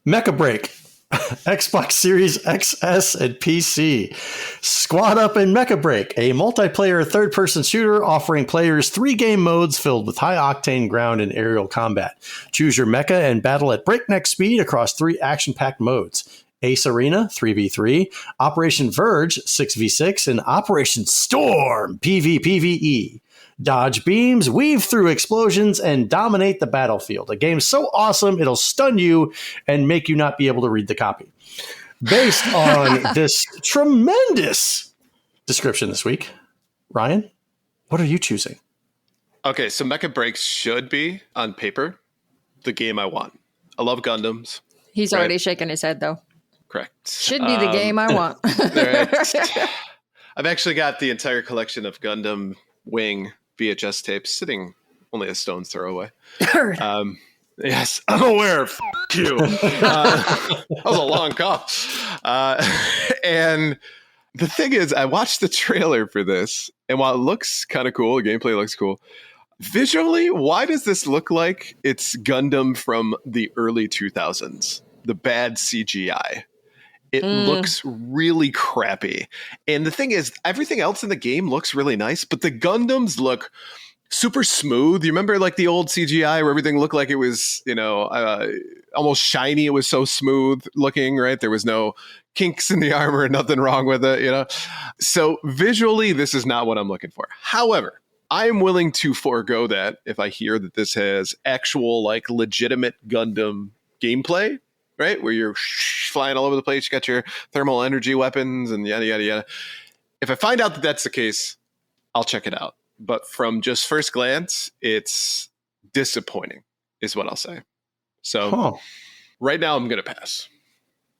Mecha Break. Xbox Series XS and PC. Squad Up and Mecha Break, a multiplayer third-person shooter offering players 3 game modes filled with high-octane ground and aerial combat. Choose your mecha and battle at breakneck speed across 3 action-packed modes. Ace Arena 3v3, Operation Verge 6v6, and Operation Storm PvPvE. Dodge beams, weave through explosions, and dominate the battlefield. A game so awesome it'll stun you and make you not be able to read the copy. Based on this tremendous description this week, Ryan, what are you choosing? Okay, so Mecha Break should be, on paper, the game I want. I love Gundams. He's already shaking his head, though. Correct. Should be the game I want. Right. I've actually got the entire collection of Gundam Wing VHS tapes sitting only a stone's throw away. Yes, I'm aware. F*** you. That was a long call. And the thing is, I watched the trailer for this, and while it looks kind of cool, the gameplay looks cool, visually, why does this look like it's Gundam from the early 2000s? The bad CGI. It looks really crappy. And the thing is, everything else in the game looks really nice, but the Gundams look super smooth. You remember like the old CGI where everything looked like it was, almost shiny. It was so smooth looking, right? There was no kinks in the armor, nothing wrong with it, So visually, this is not what I'm looking for. However, I am willing to forego that if I hear that this has actual, like, legitimate Gundam gameplay, right? Where you're flying all over the place, you got your thermal energy weapons and yada, yada, yada. If I find out that that's the case, I'll check it out. But from just first glance, it's disappointing, is what I'll say. So right now, I'm going to pass.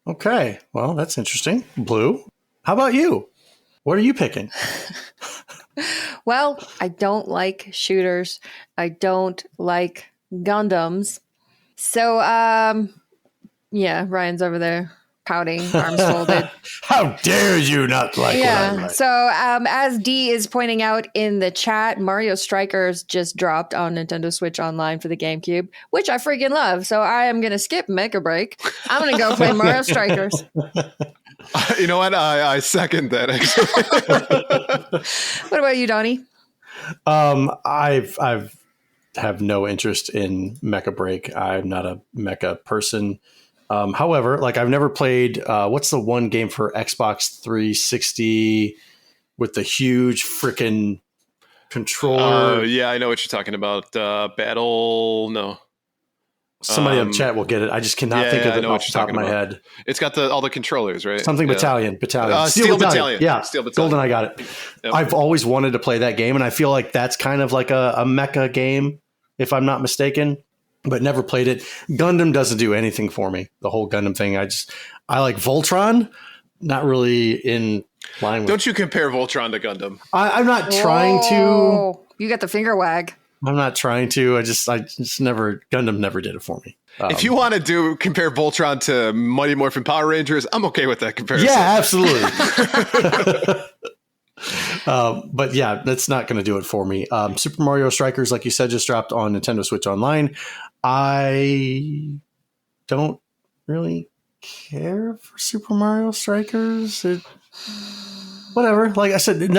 Okay. Well, that's interesting. Blue, how about you? What are you picking? Well, I don't like shooters. I don't like Gundams. So, yeah, Ryan's over there pouting, arms folded. How dare you not like what I like? So, as Dee is pointing out in the chat, Mario Strikers just dropped on Nintendo Switch Online for the GameCube, which I freaking love. So I am going to skip Mecha Break. I'm going to go play Mario Strikers. You know what? I second that, actually. What about you, Donnie? I've have no interest in Mecha Break. I'm not a mecha person. However, like I've never played, what's the one game for Xbox 360 with the huge freaking controller? Yeah, I know what you're talking about. Battle, no. Somebody in the chat will get it. I just cannot think of it off the top of my head. It's got all the controllers, right? Something Battalion. Steel Battalion. Yeah, Steel Battalion. Golden, I got it. Yep. I've always wanted to play that game, and I feel like that's kind of like a mecha game, if I'm not mistaken, but never played it. Gundam doesn't do anything for me. The whole Gundam thing. I like Voltron, not really in line with. Don't you compare Voltron to Gundam? I'm not trying to. You got the finger wag. I'm not trying to. I just never. Gundam never did it for me. If you want to compare Voltron to Mighty Morphin Power Rangers, I'm okay with that comparison. Yeah, absolutely. But yeah, that's not going to do it for me. Super Mario Strikers, like you said, just dropped on Nintendo Switch Online. I don't really care for Super Mario Strikers. Whatever. Like I said,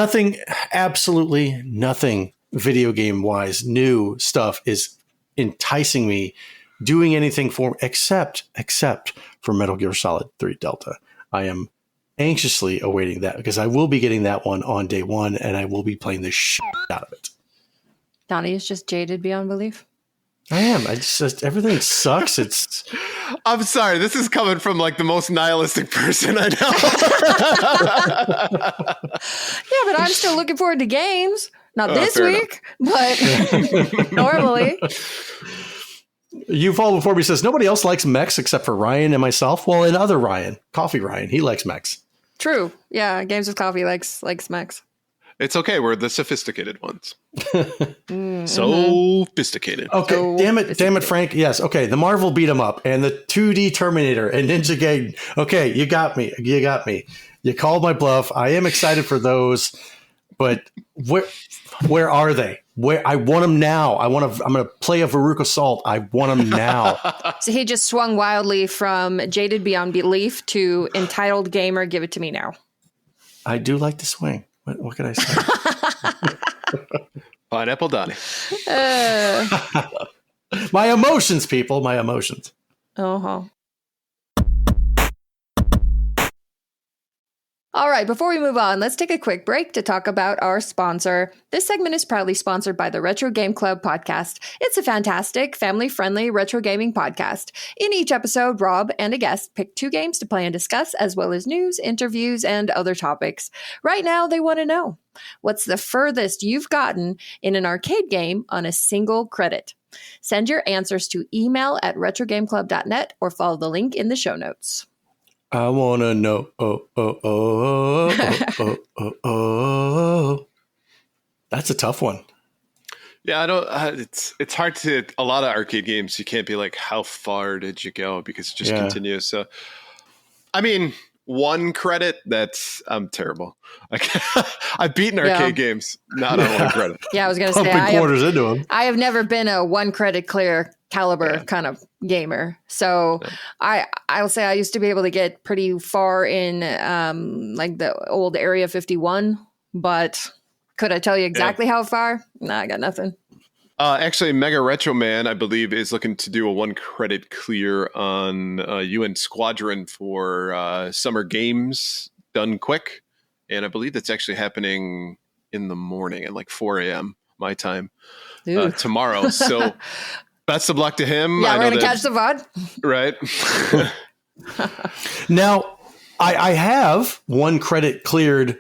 absolutely nothing video game wise, new stuff is enticing me doing anything for except for Metal Gear Solid 3 Delta. I am anxiously awaiting that because I will be getting that one on day one and I will be playing the shit out of it. Donnie is just jaded beyond belief. I am. Everything sucks. I'm sorry. This is coming from like the most nihilistic person I know. Yeah, but I'm still looking forward to games. Not this fair week, but normally. You fall before me says nobody else likes mechs except for Ryan and myself. Well, and other Ryan, Coffee Ryan, he likes mechs. True. Yeah, Games with Coffee likes mechs. It's okay. We're the sophisticated ones. Mm-hmm. Sophisticated. Okay, So damn it, Frank. Yes, okay. The Marvel beat 'em up and the 2D Terminator and Ninja Gaiden. Okay, you got me. You called my bluff. I am excited for those, but where are they? Where I want them now. I'm going to play a Veruca Salt. I want them now. So he just swung wildly from jaded beyond belief to entitled gamer. Give it to me now. I do like to swing. What can I say? Pineapple Donnie. My emotions, people. My emotions. Uh-huh. All right, before we move on, let's take a quick break to talk about our sponsor. This segment is proudly sponsored by the Retro Game Club podcast. It's a fantastic, family-friendly retro gaming podcast. In each episode, Rob and a guest pick 2 games to play and discuss, as well as news, interviews, and other topics. Right now, they want to know, what's the furthest you've gotten in an arcade game on a single credit? Send your answers to email@retrogameclub.net or follow the link in the show notes. I want to know. That's a tough one. Yeah, I don't. It's hard to. A lot of arcade games, you can't be like, how far did you go? Because it just continues. So, I mean, 1 credit. I'm terrible. I've beaten arcade games, not on 1 credit. Yeah, I was going to say, Pumping quarters into them. I have never been a 1 credit clear caliber kind of gamer. So I'll say I used to be able to get pretty far in like the old Area 51, but could I tell you exactly how far? Nah, I got nothing. Actually, Mega Retro Man, I believe, is looking to do a 1 credit clear on UN Squadron for Summer Games done quick. And I believe that's actually happening in the morning at like 4 a.m. my time tomorrow. So best of luck to him. Yeah, we're going to catch the VOD. Right. Now, I have 1 credit cleared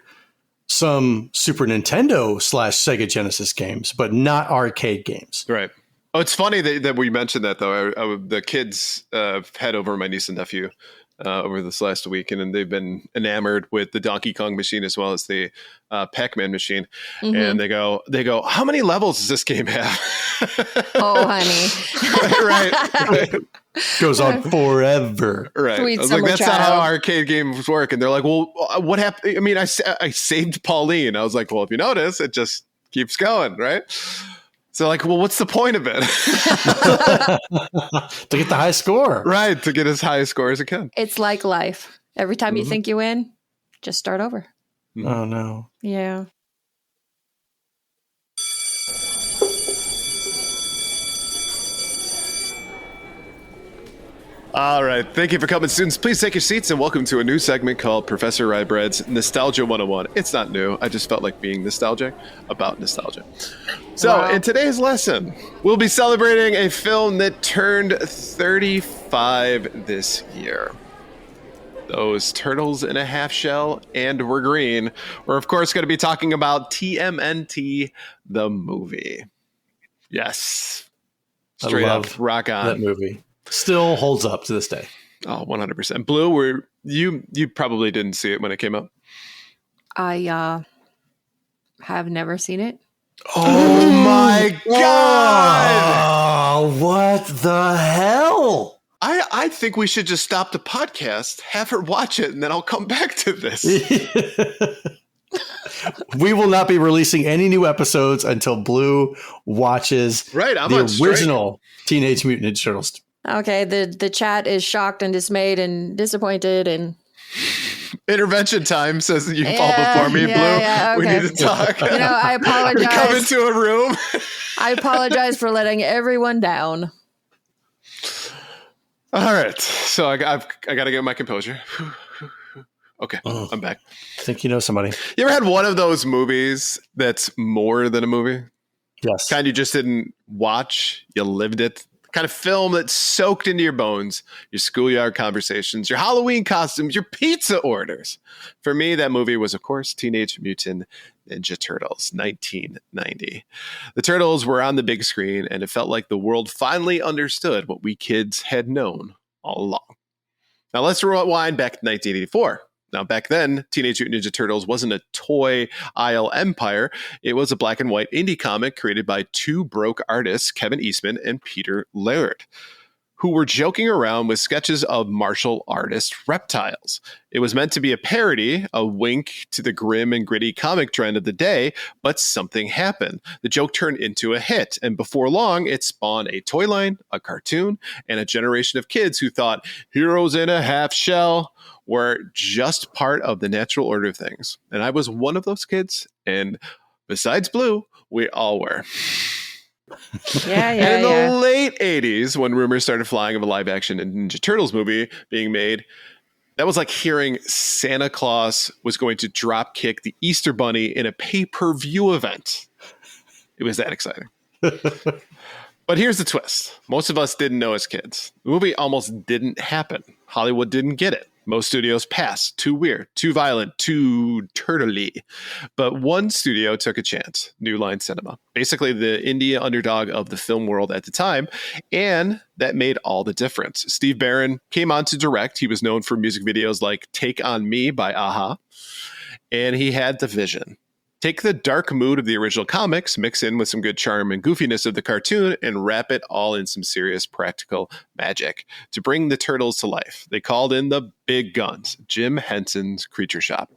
some Super Nintendo / Sega Genesis games, but not arcade games. Right. Oh, it's funny that we mentioned that, though. The kids had over my niece and nephew over this last week, and they've been enamored with the Donkey Kong machine as well as the Pac-Man machine. Mm-hmm. And they go, how many levels does this game have? Oh, honey. right. Goes on forever. Right. Sweet I was like, that's child. not how arcade games work. And they're like, well, what happened? I mean, I saved Pauline. I was like, well, if you notice, it just keeps going, right? So like, well, what's the point of it? To get the high score. Right, to get as high a score as it can. It's like life. Every time you think you win, just start over. Oh, no. Yeah. All right. Thank you for coming, students. Please take your seats and welcome to a new segment called Professor Rybread's Nostalgia 101. It's not new. I just felt like being nostalgic about nostalgia. So in today's lesson, we'll be celebrating a film that turned 35 this year. Those Turtles in a Half Shell and We're Green. We're, of course, going to be talking about TMNT, the movie. Yes. Straight up, rock on. That movie. Still holds up to this day. Oh, 100%. Blue, you probably didn't see it when it came out. I have never seen it. Oh my God! Oh, what the hell? I think we should just stop the podcast, have her watch it, and then I'll come back to this. We will not be releasing any new episodes until Blue watches the original Teenage Mutant Ninja Turtles. Okay, the chat is shocked and dismayed and disappointed and Intervention time says you fall before me, Blue. Yeah, okay. We need to talk. I apologize. We come into a room. I apologize for letting everyone down. All right, so I got to get my composure. Okay, I'm back. I think you know somebody. You ever had one of those movies that's more than a movie? Yes. Kind you just didn't watch, you lived it. kind of film that soaked into your bones, your schoolyard conversations, your Halloween costumes, your pizza orders. For me, that movie was, of course, Teenage Mutant Ninja Turtles, 1990. The Turtles were on the big screen, and it felt like the world finally understood what we kids had known all along. Now let's rewind back to 1984. Now, back then, Teenage Mutant Ninja Turtles wasn't a toy aisle empire. It was a black and white indie comic created by two broke artists, Kevin Eastman and Peter Laird, who were joking around with sketches of martial artist reptiles. It was meant to be a parody, a wink to the grim and gritty comic trend of the day, but something happened. The joke turned into a hit, and before long, it spawned a toy line, a cartoon, and a generation of kids who thought heroes in a half shell were just part of the natural order of things. And I was one of those kids, and besides Blue, we all were. And in the late 80s, when rumors started flying of a live-action Ninja Turtles movie being made, that was like hearing Santa Claus was going to drop kick the Easter Bunny in a pay-per-view event. It was that exciting. But here's the twist. Most of us didn't know as kids. The movie almost didn't happen. Hollywood didn't get it. Most studios passed. Too weird, too violent, too turtley. But one studio took a chance, New Line Cinema. Basically the indie underdog of the film world at the time, and that made all the difference. Steve Barron came on to direct. He was known for music videos like Take On Me by a-ha, and he had the vision. Take the dark mood of the original comics, mix in with some good charm and goofiness of the cartoon, and wrap it all in some serious practical magic to bring the Turtles to life. They called in the big guns, Jim Henson's Creature Shop.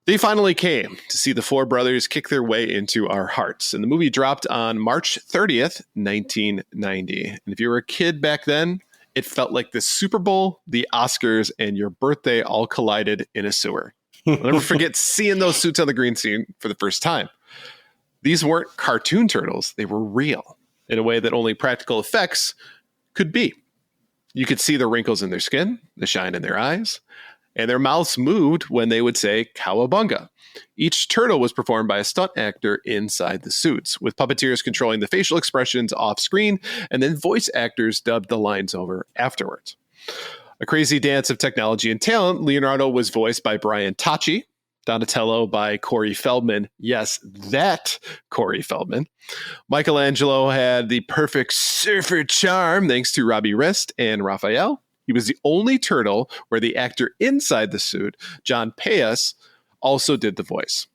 They finally came to see the four brothers kick their way into our hearts, and the movie dropped on March 30th, 1990. And if you were a kid back then, it felt like the Super Bowl, the Oscars, and your birthday all collided in a sewer. I'll never forget seeing those suits on the green screen for the first time. These weren't cartoon turtles. They were real in a way that only practical effects could be. You could see the wrinkles in their skin, the shine in their eyes, and their mouths moved when they would say cowabunga. Each turtle was performed by a stunt actor inside the suits, with puppeteers controlling the facial expressions off screen, and then voice actors dubbed the lines over afterwards. A crazy dance of technology and talent, Leonardo was voiced by Brian Tacci, Donatello by Corey Feldman. Yes, that Corey Feldman. Michelangelo had the perfect surfer charm thanks to Robbie Rist and Raphael. He was the only turtle where the actor inside the suit, John Payas, also did the voice.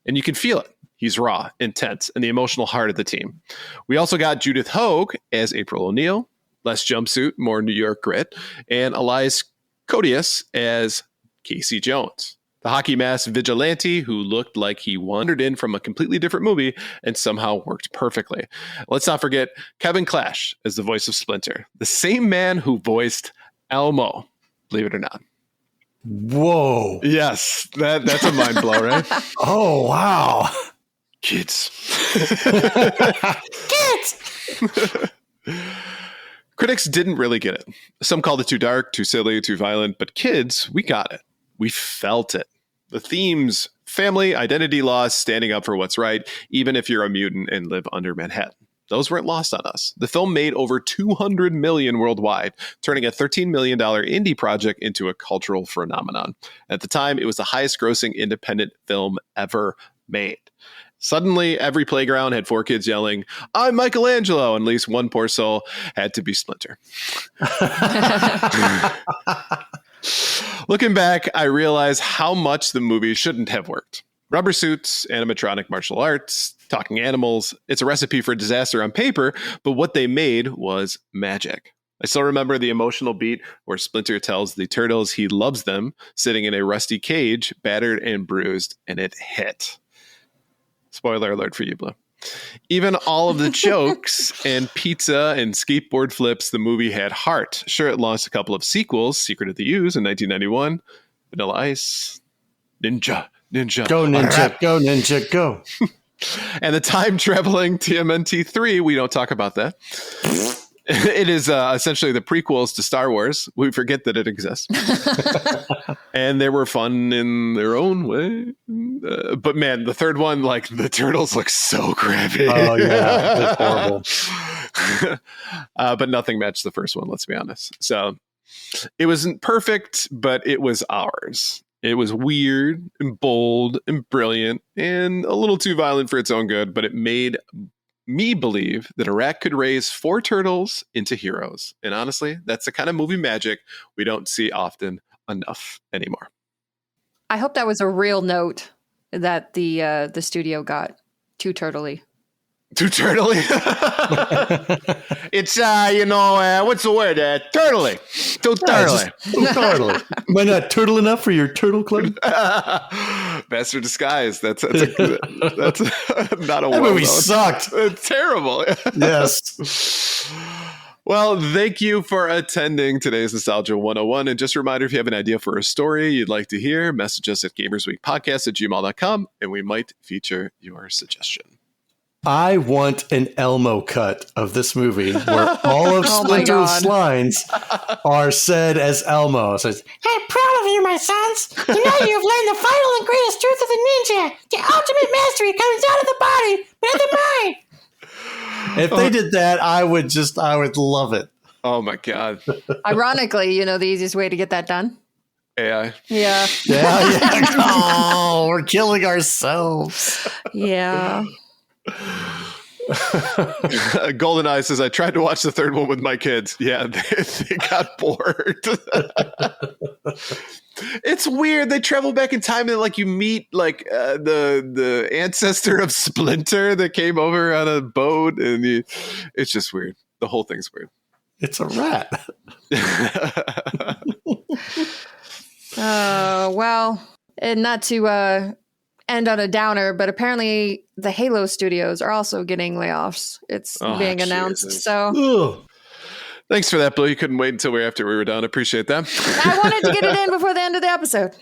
And you can feel it. He's raw, intense, and the emotional heart of the team. We also got Judith Hoag as April O'Neil, less jumpsuit, more New York grit, and Elias Codius as Casey Jones, the hockey mask vigilante who looked like he wandered in from a completely different movie and somehow worked perfectly. Let's not forget Kevin Clash as the voice of Splinter, the same man who voiced Elmo, believe it or not. Whoa. Yes, that's a mind blow, right? Oh, wow. Kids. Kids! Critics didn't really get it. Some called it too dark, too silly, too violent, but kids, we got it. We felt it. The themes, family, identity loss, standing up for what's right, even if you're a mutant and live under Manhattan. Those weren't lost on us. The film made over $200 million worldwide, turning a $13 million indie project into a cultural phenomenon. At the time, it was the highest grossing independent film ever made. Suddenly, every playground had four kids yelling, "I'm Michelangelo," and at least one poor soul had to be Splinter. Looking back, I realize how much the movie shouldn't have worked. Rubber suits, animatronic martial arts, talking animals. It's a recipe for disaster on paper, but what they made was magic. I still remember the emotional beat where Splinter tells the turtles he loves them, sitting in a rusty cage, battered and bruised, and it hit. Spoiler alert for you, Blue. Even all of the jokes and pizza and skateboard flips, the movie had heart. Sure, it launched a couple of sequels, Secret of the Ooze in 1991, Vanilla Ice, Ninja. Go, Ninja, go, Ninja, go. And the time-traveling TMNT 3, we don't talk about that. It is essentially the prequels to Star Wars. We forget that it exists. And they were fun in their own way. But man, the third one, like the turtles look so crappy. Oh, yeah. That's horrible. But nothing matched the first one, let's be honest. So it wasn't perfect, but it was ours. It was weird and bold and brilliant and a little too violent for its own good, but it made me believe that a rat could raise 4 turtles into heroes. And honestly, that's the kind of movie magic we don't see often enough anymore. I hope that was a real note that the studio got. Too turtley. Too turtley? It's, what's the word? Turtley. Too turtley. Too turtley. Am I not turtle enough for your turtle club? Master Disguise. That's not a that movie sucked. It's terrible. Yes. Well, thank you for attending today's Nostalgia 101. And just a reminder, if you have an idea for a story you'd like to hear, message us at gamersweekpodcast@gmail.com, and we might feature your suggestion. I want an Elmo cut of this movie where all of Splinter's lines are said as Elmo. So it's, I'm proud of you, my sons. Tonight you have learned the final and greatest truth of the ninja. The ultimate mastery comes out of the body, not the mind. If they did that, I would love it. Oh my God. Ironically, the easiest way to get that done? AI. Yeah. Yeah. Oh, we're killing ourselves. Yeah. GoldenEye says, I tried to watch the third one with my kids. Yeah, they got bored. It's weird. They travel back in time and you meet the ancestor of Splinter that came over on a boat, and it's just weird. The whole thing's weird. It's a rat. Well, and not to end on a downer, but apparently the Halo studios are also getting layoffs. It's being announced. So Ugh. Thanks for that, Blue. You couldn't wait until after we were done. Appreciate that. I wanted to get it in before the end of the episode.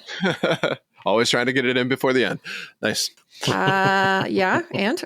Always trying to get it in before the end. Nice. Yeah, and?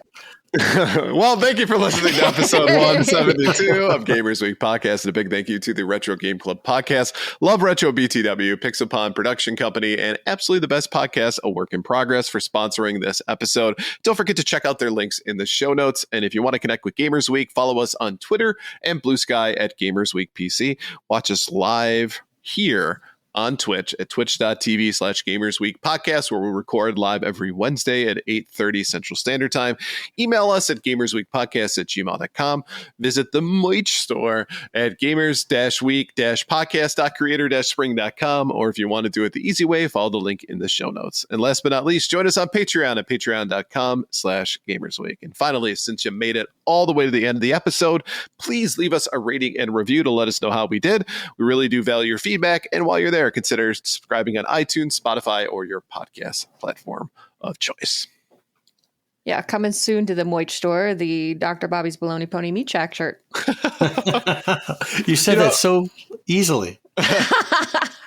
Well, thank you for listening to episode 172 of Gamers Week Podcast. And a big thank you to the Retro Game Club Podcast, Love Retro BTW, Pixelpon Production Company, and absolutely the best podcast, A Work in Progress, for sponsoring this episode. Don't forget to check out their links in the show notes. And if you want to connect with Gamers Week, follow us on Twitter and Blue Sky at Gamers Week PC. Watch us live here on Twitch at twitch.tv/GamersWeekPodcast, where we record live every Wednesday at 8:30 Central Standard Time. Email us at gamersweekpodcast@gmail.com. Visit the merch store at gamers-week-podcast.creator-spring.com, or if you want to do it the easy way, follow the link in the show notes. And last but not least, join us on Patreon at patreon.com/GamersWeek. And finally, since you made it all the way to the end of the episode, please leave us a rating and review to let us know how we did. We really do value your feedback. And while you're there, consider subscribing on iTunes, Spotify, or your podcast platform of choice. Yeah, coming soon to the Moich store, the Dr. Bobby's Baloney Pony Meat Shack shirt. You said that so easily.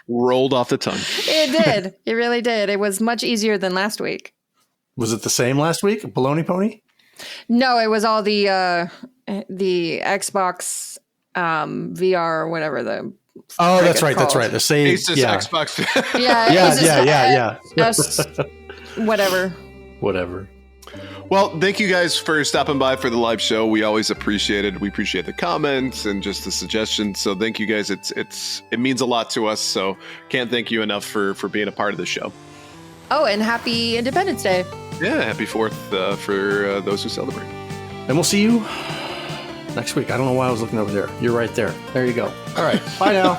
Rolled off the tongue. It did. It really did. It was much easier than last week. Was it the same last week? Baloney Pony? No, it was all the Xbox VR or whatever the. Oh, that's right. That's right. The same. Asus Xbox. Yeah. Whatever. Well, thank you guys for stopping by for the live show. We always appreciate it. We appreciate the comments and just the suggestions. So thank you guys. It means a lot to us. So can't thank you enough for being a part of the show. Oh, and happy Independence Day. Yeah, happy 4th for those who celebrate. And we'll see you next week. I don't know why I was looking over there. You're right there. There you go. All right. Bye now.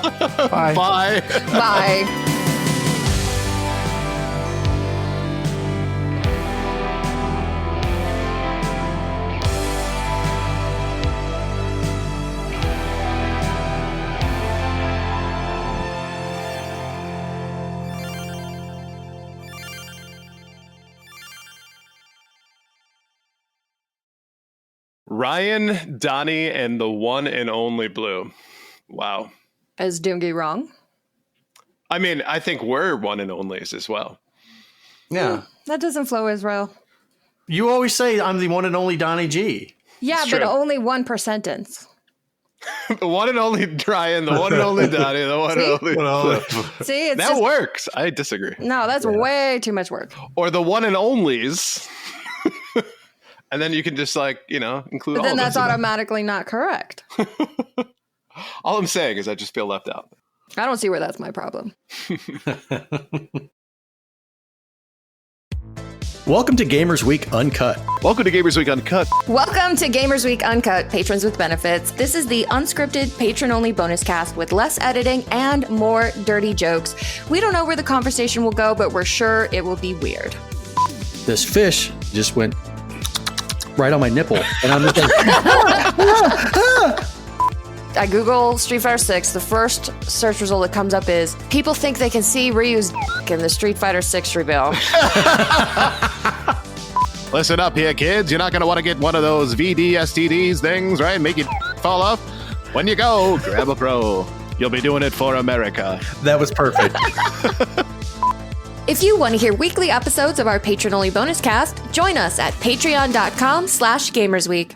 Bye. Bye. Bye. Ryan, Donnie, and the one and only Blue. Wow. Is Doongie wrong? I mean, I think we're one and onlys as well. Yeah. That doesn't flow as well. You always say I'm the one and only Donnie G. Yeah, It's but true. only one per sentence. The one and only Ryan, the one and only Donnie, the one and only Blue. See, it's That just, works. I disagree. no, that's way too much work. Or the one and onlys. And then you can just include But all then of that's us. automatically not correct. All I'm saying is I just feel left out. I don't see where that's my problem. Welcome to Gamers Week Uncut. Welcome to Gamers Week Uncut. Welcome to Gamers Week Uncut, patrons with benefits. This is the unscripted, patron-only bonus cast with less editing and more dirty jokes. We don't know where the conversation will go, but we're sure it will be weird. This fish just went right on my nipple, and I'm just like, I Google Street Fighter 6. The first search result that comes up is people think they can see Ryu's in the Street Fighter 6 reveal. Listen up here, kids. You're not going to want to get one of those VDSTDs things, right? Make it fall off. When you go, grab a pro. You'll be doing it for America. that was perfect. If you want to hear weekly episodes of our patron-only bonus cast, join us at patreon.com/gamersweek.